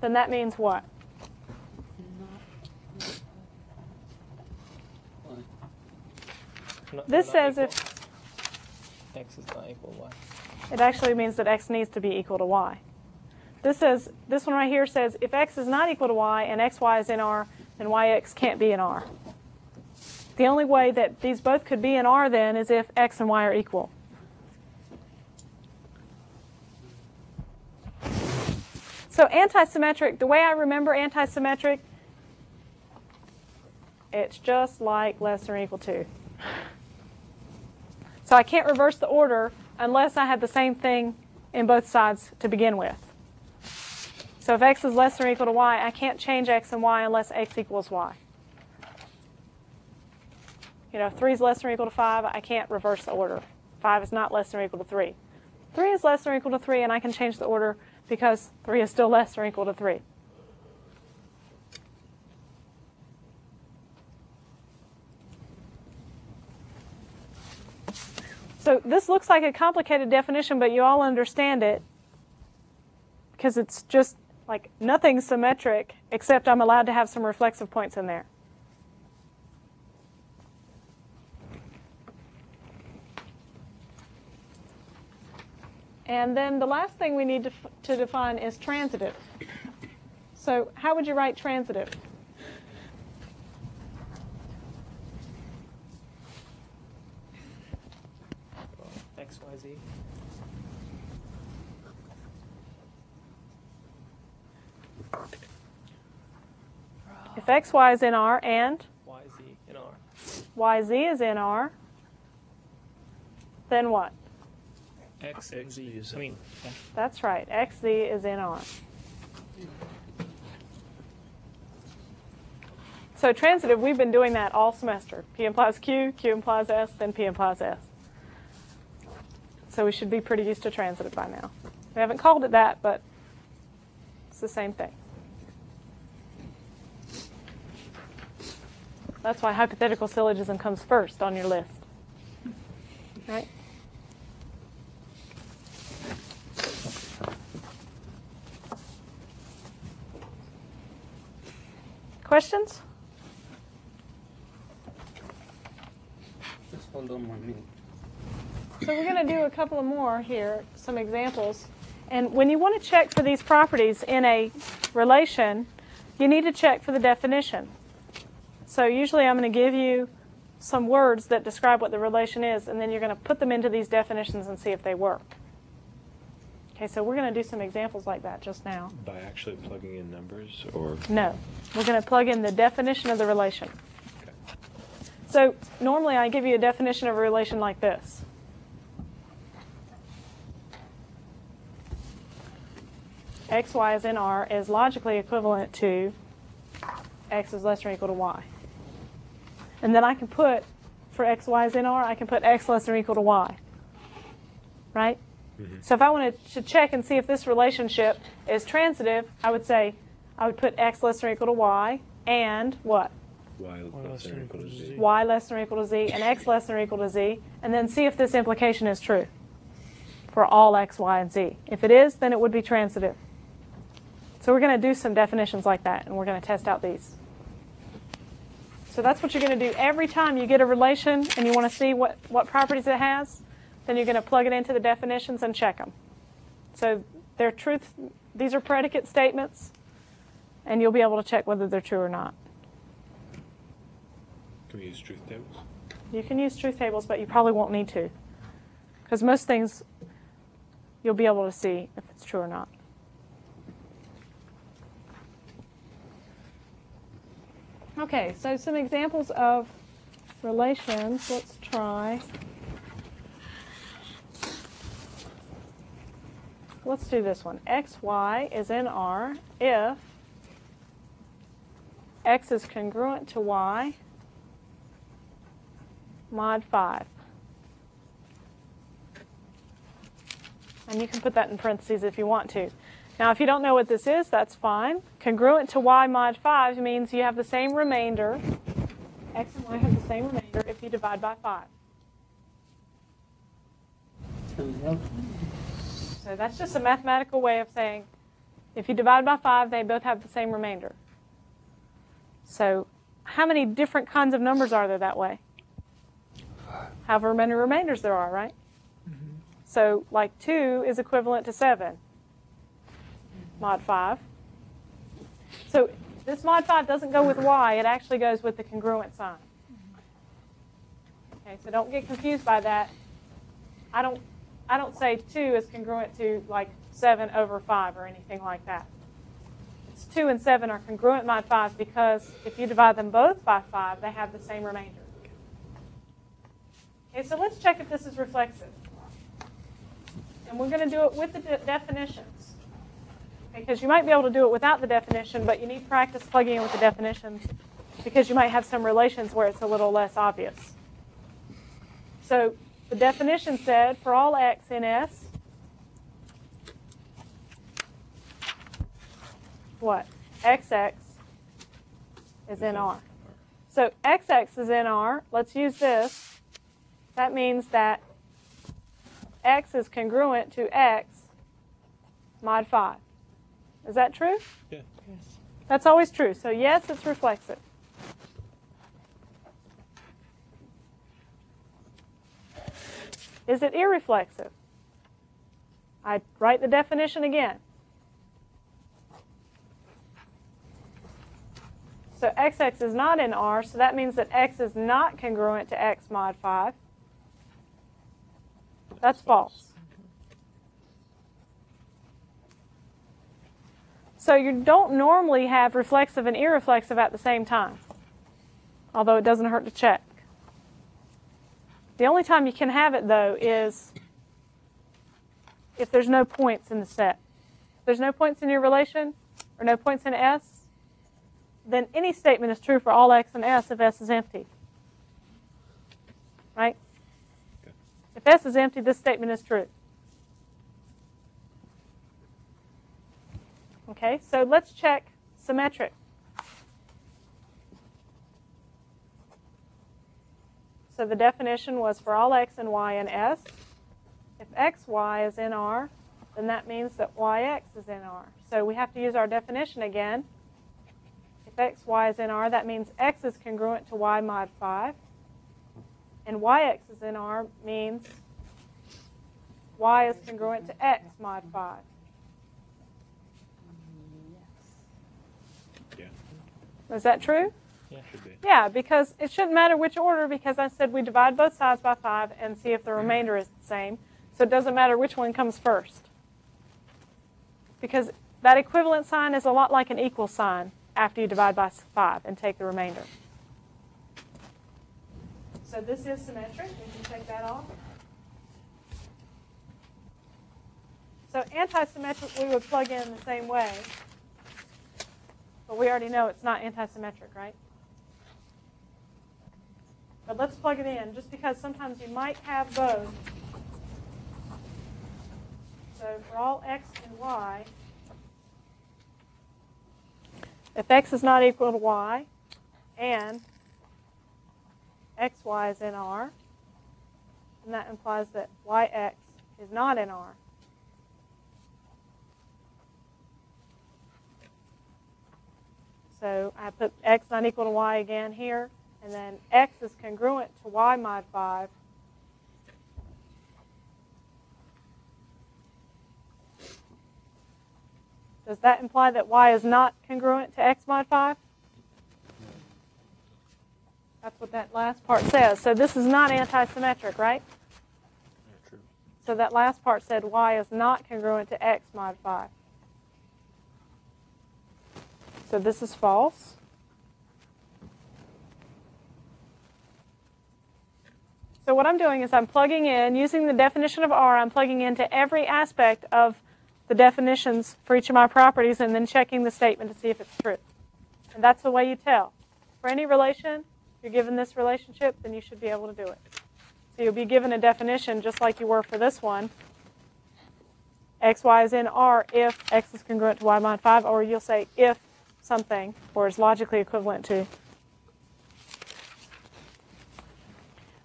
A: then that means what? This says if
C: x is not equal to y.
A: it actually means that x needs to be equal to y. This one right here says if x is not equal to y and xy is in R, then yx can't be in R. The only way that these both could be in R then is if x and y are equal. So anti-symmetric, the way I remember anti-symmetric, it's just like less than or equal to. So I can't reverse the order unless I had the same thing in both sides to begin with. So if x is less than or equal to y, I can't change x and y unless x equals y. If 3 is less than or equal to 5, I can't reverse the order. 5 is not less than or equal to 3. 3 is less than or equal to 3, and I can change the order because 3 is still less than or equal to 3. So this looks like a complicated definition, but you all understand it because it's just like nothing symmetric except I'm allowed to have some reflexive points in there. And then the last thing we need to define is transitive. So how would you write transitive?
E: X, Y, Z.
A: If x, y is in R and
E: Y, Z, and R.
A: y, z is in R, then what?
E: X and Z. I mean,
A: That's right. X, z is in R. So transitive, we've been doing that all semester. P implies Q, Q implies S, then P implies S. So we should be pretty used to transitive by now. We haven't called it that, but it's the same thing. That's why hypothetical syllogism comes first on your list. Right? Questions?
F: Just hold on 1 minute.
A: So we're going to do a couple of more here, some examples. And when you want to check for these properties in a relation, you need to check for the definition. So usually I'm going to give you some words that describe what the relation is, and then you're going to put them into these definitions and see if they work. Okay, so we're going to do some examples like that just now.
D: By actually plugging in numbers, or?
A: No, we're going to plug in the definition of the relation.
D: Okay.
A: So normally I give you a definition of a relation like this. X, y is in R is logically equivalent to x is less than or equal to y. And then I can put, for x, y is in R, I can put x less than or equal to y. Right?
D: Mm-hmm.
A: So if I wanted to check and see if this relationship is transitive, I would say, I would put x less than or equal to y and what?
D: Y less than or equal to Z.
A: Y less than or equal to z and x less than or equal to z, and then see if this implication is true for all x, y, and z. If it is, then it would be transitive. So we're going to do some definitions like that, and we're going to test out these. So that's what you're going to do every time you get a relation and you want to see what properties it has. Then you're going to plug it into the definitions and check them. So they're truth. These are predicate statements, and you'll be able to check whether they're true or not.
D: Can we use truth tables?
A: You can use truth tables, but you probably won't need to, because most things you'll be able to see if it's true or not. Okay, so some examples of relations. Let's try. Let's do this one. X, y is in R if x is congruent to y mod 5. And you can put that in parentheses if you want to. Now, if you don't know what this is, that's fine. Congruent to y mod 5 means you have the same remainder. X and y have the same remainder if you divide by 5. So that's just a mathematical way of saying if you divide by 5, they both have the same remainder. So how many different kinds of numbers are there that way? However many remainders there are, right?
E: Mm-hmm.
A: So like 2 is equivalent to 7. Mod 5. So this mod 5 doesn't go with y, it actually goes with the congruent sign. Okay, so don't get confused by that. I don't say 2 is congruent to like 7 over 5 or anything like that. It's 2 and 7 are congruent mod 5 because if you divide them both by 5, they have the same remainder. Okay, so let's check if this is reflexive. And we're going to do it with the definitions. Because you might be able to do it without the definition, but you need practice plugging in with the definitions because you might have some relations where it's a little less obvious. So the definition said for all x in S, what? XX is in R. So XX is in R. Let's use this. That means that x is congruent to x mod 5. Is that true?
D: Yeah.
E: Yes.
A: That's always true. So yes, it's reflexive. Is it irreflexive? I write the definition again. So XX is not in R, so that means that X is not congruent to X mod 5. That's false. So you don't normally have reflexive and irreflexive at the same time, although it doesn't hurt to check. The only time you can have it, though, is if there's no points in the set. If there's no points in your relation, or no points in S, then any statement is true for all X and S if S is empty. Right?
D: Okay.
A: If S is empty, this statement is true. Okay, so let's check symmetric. So the definition was for all X and Y in S. If XY is in R, then that means that YX is in R. So we have to use our definition again. If XY is in R, that means X is congruent to Y mod 5. And YX is in R means Y is congruent to X mod 5.
D: Yeah,
A: Is that true?
C: Yeah.
D: should be.
A: Yeah, because it shouldn't matter which order, because I said we divide both sides by 5 and see if the remainder is the same. So it doesn't matter which one comes first. Because that equivalent sign is a lot like an equal sign after you divide by 5 and take the remainder. So this is symmetric. We can take that off. So anti-symmetric we would plug in the same way. But we already know it's not anti-symmetric, right? But let's plug it in, just because sometimes you might have both. So for all X and Y, if X is not equal to Y, and XY is in R, then that implies that YX is not in R. So I put X not equal to Y again here, and then X is congruent to Y mod 5. Does that imply that Y is not congruent to X mod 5? That's what that last part says. So this is not anti-symmetric, right?
D: Yeah, true.
A: So that last part said Y is not congruent to X mod 5. So this is false. So what I'm doing is I'm plugging in, using the definition of R, I'm plugging into every aspect of the definitions for each of my properties and then checking the statement to see if it's true. And that's the way you tell. For any relation, if you're given this relationship, then you should be able to do it. So you'll be given a definition just like you were for this one. XY is in R if X is congruent to Y mod 5, or you'll say if something, or is logically equivalent to.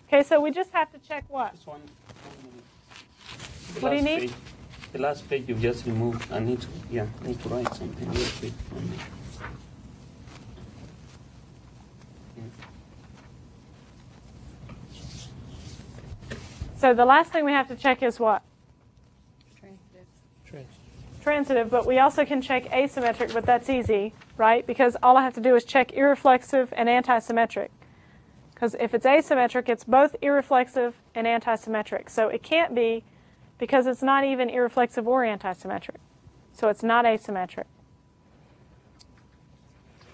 A: Okay, so we just have to check what?
F: Just one minute.
A: What do you need?
F: Page, the last page you just removed. I need to write something real quick for me.
A: So the last thing we have to check is what?
C: Trans.
A: Transitive, but we also can check asymmetric, but that's easy, right? Because all I have to do is check irreflexive and anti-symmetric. Because if it's asymmetric, it's both irreflexive and anti-symmetric. So it can't be, because it's not even irreflexive or anti-symmetric. So it's not asymmetric.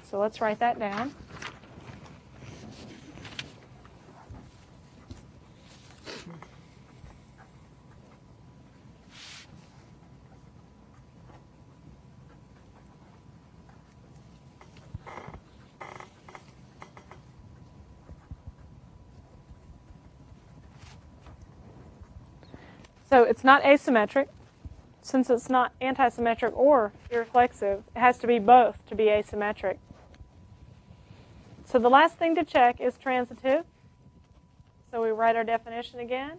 A: So let's write that down. So it's not asymmetric. Since it's not anti-symmetric or irreflexive, it has to be both to be asymmetric. So the last thing to check is transitive. So we write our definition again.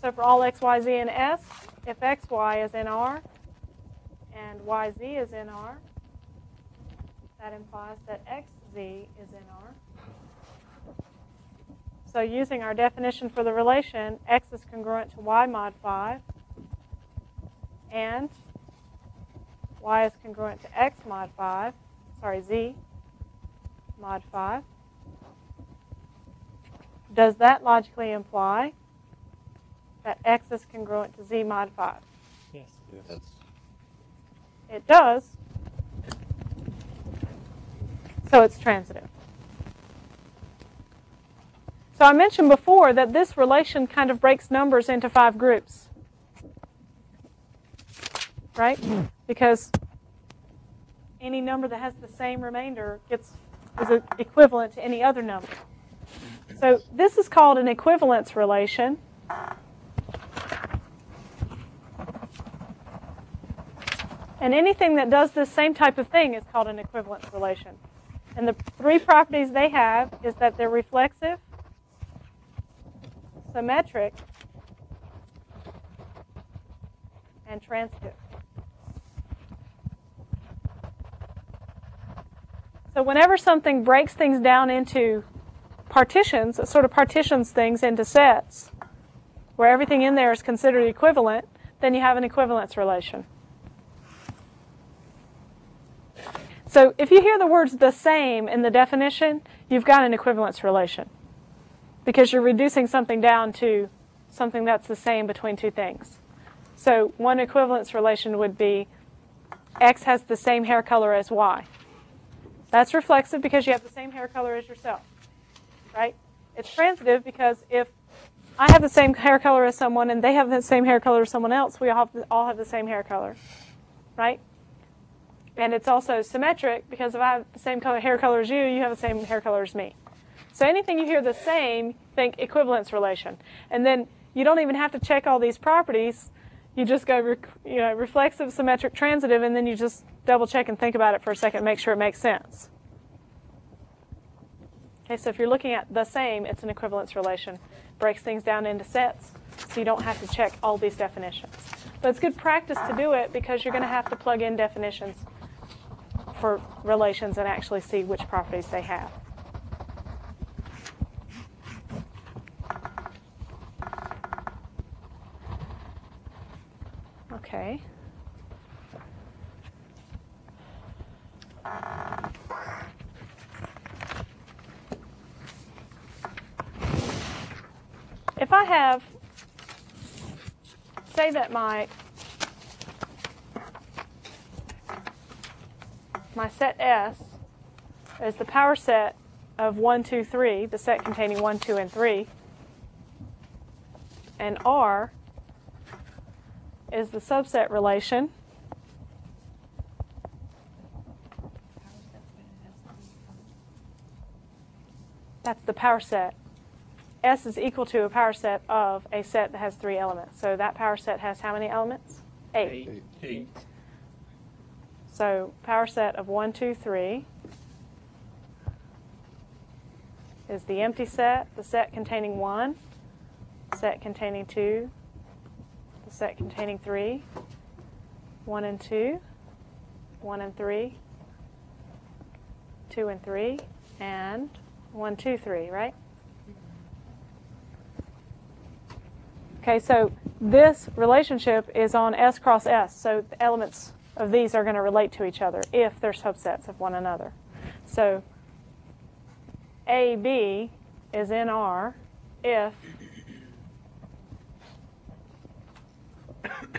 A: So for all x, y, z, and s, if x, y is in R and y, z is in R, that implies that x, z is in R. So using our definition for the relation, x is congruent to y mod 5, and y is congruent to x mod 5, sorry, z mod 5. Does that logically imply that x is congruent to z mod 5?
E: Yes.
D: Yes.
A: It does. So it's transitive. So I mentioned before that this relation kind of breaks numbers into 5 groups. Right? Because any number that has the same remainder is equivalent to any other number. So this is called an equivalence relation. And anything that does this same type of thing is called an equivalence relation. And the 3 properties they have is that they're reflexive, symmetric, and transitive. So whenever something breaks things down into partitions, it sort of partitions things into sets, where everything in there is considered equivalent, then you have an equivalence relation. So if you hear the words the same in the definition, you've got an equivalence relation, because you're reducing something down to something that's the same between 2 things. So one equivalence relation would be x has the same hair color as y. That's reflexive because you have the same hair color as yourself, right? It's transitive because if I have the same hair color as someone and they have the same hair color as someone else, we all have the same hair color, right? And it's also symmetric because if I have the same hair color as you, you have the same hair color as me. So anything you hear the same, think equivalence relation. And then you don't even have to check all these properties. You just go reflexive, symmetric, transitive, and then you just double check and think about it for a second, make sure it makes sense. Okay, so if you're looking at the same, it's an equivalence relation. Breaks things down into sets, so you don't have to check all these definitions. But it's good practice to do it because you're going to have to plug in definitions for relations and actually see which properties they have. Okay. If I have, say that my set S is the power set of 1, 2, 3, the set containing 1, 2, and 3, and R is the subset relation that's the power set. S is equal to a power set of a set that has 3 elements. So that power set has how many elements? 8.
E: 8.
A: So power set of 1, 2, 3 is the empty set, the set containing 1, set containing 2, the set containing 3, 1 and 2, 1 and 3, 2 and 3, and 1, 2, 3, right? Okay, so this relationship is on S cross S, so the elements of these are going to relate to each other if they're subsets of one another. So AB is in R if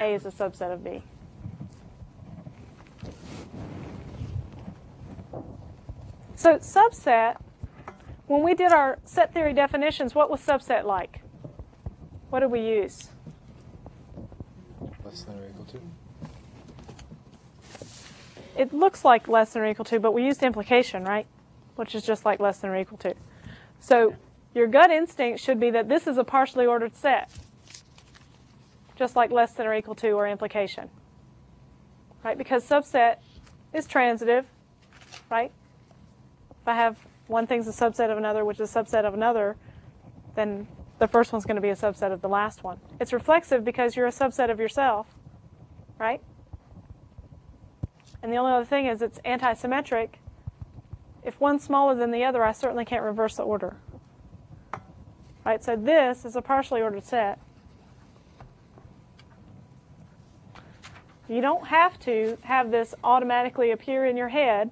A: A is a subset of B. So subset, when we did our set theory definitions, what was subset like? What did we use?
D: Less than or equal to?
A: It looks like less than or equal to, but we used implication, right? Which is just like less than or equal to. So your gut instinct should be that this is a partially ordered set, just like less than or equal to or implication, right? Because subset is transitive, right? If I have one thing's a subset of another, which is a subset of another, then the first one's going to be a subset of the last one. It's reflexive because you're a subset of yourself, right? And the only other thing is it's anti-symmetric. If one's smaller than the other, I certainly can't reverse the order. Right, so this is a partially ordered set. You don't have to have this automatically appear in your head,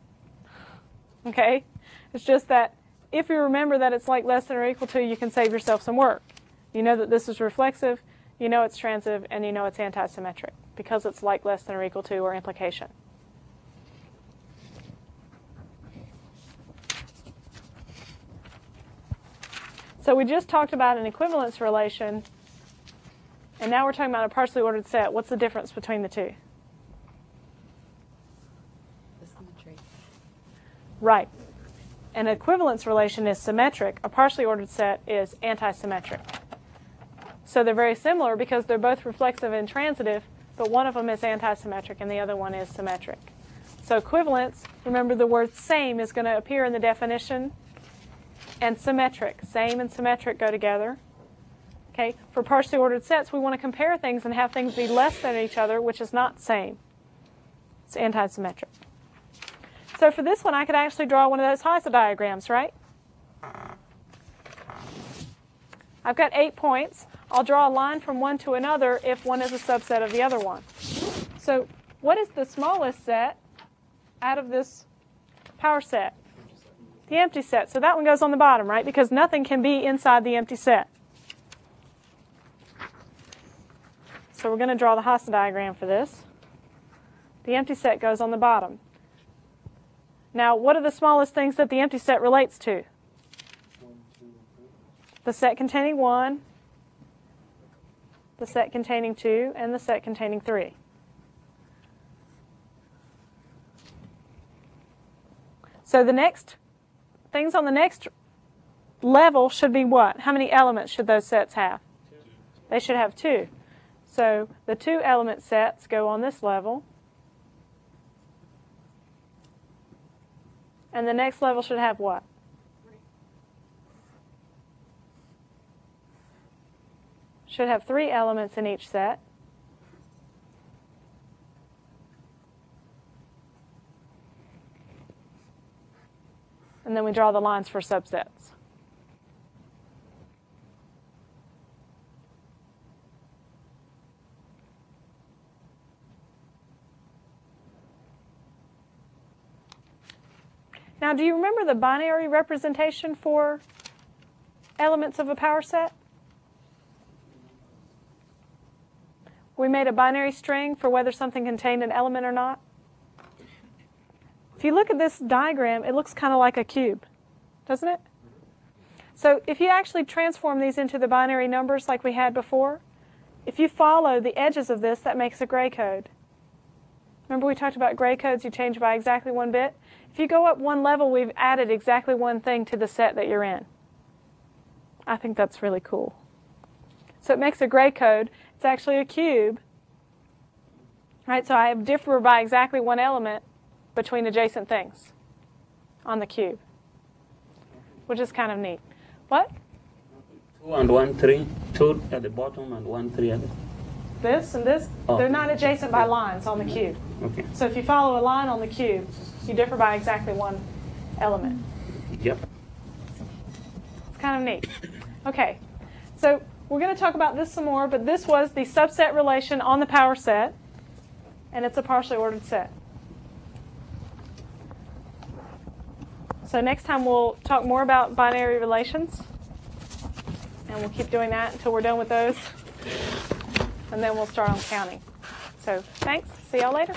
A: okay? It's just that if you remember that it's like less than or equal to, you can save yourself some work. You know that this is reflexive, you know it's transitive, and you know it's antisymmetric because it's like less than or equal to or implication. So we just talked about an equivalence relation, and now we're talking about a partially ordered set. What's the difference between the two?
G: The symmetry.
A: Right. An equivalence relation is symmetric. A partially ordered set is antisymmetric. So they're very similar because they're both reflexive and transitive, but one of them is antisymmetric and the other one is symmetric. So equivalence, remember the word same is going to appear in the definition, and symmetric. Same and symmetric go together. Okay. For partially ordered sets, we want to compare things and have things be less than each other, which is not same. It's antisymmetric. So for this one, I could actually draw one of those Hasa diagrams, right? I've got 8 points. I'll draw a line from one to another if one is a subset of the other one. So what is the smallest set out of this power set? The empty set. So that one goes on the bottom, right? Because nothing can be inside the empty set. So we're going to draw the Hasa diagram for this. The empty set goes on the bottom. Now, what are the smallest things that the empty set relates to? The set containing 1, the set containing 2, and the set containing 3. So the next things on the next level should be what? How many elements should those sets have?
C: 2.
A: They should have 2. So the 2 element sets go on this level. And the next level should have what?
H: 3.
A: Should have 3 elements in each set. And then we draw the lines for subsets. Now, do you remember the binary representation for elements of a power set? We made a binary string for whether something contained an element or not. If you look at this diagram, it looks kind of like a cube, doesn't it? So if you actually transform these into the binary numbers like we had before, if you follow the edges of this, that makes a gray code. Remember we talked about gray codes, you change by exactly 1 bit? If you go up 1 level, we've added exactly 1 thing to the set that you're in. I think that's really cool. So it makes a gray code. It's actually a cube. Right, so I differ by exactly 1 element between adjacent things on the cube, which is kind of neat. What?
F: 2 and 1, 3. 2 at the bottom and 1, 3 at the...
A: This and this,
F: Oh.
A: they're not adjacent by lines on the cube.
F: Okay.
A: So if you follow a line on the cube, you differ by exactly 1 element.
F: Yep.
A: It's kind of neat. Okay, so we're going to talk about this some more, but this was the subset relation on the power set, and it's a partially ordered set. So next time we'll talk more about binary relations, and we'll keep doing that until we're done with those, and then we'll start on counting. So thanks. See y'all later.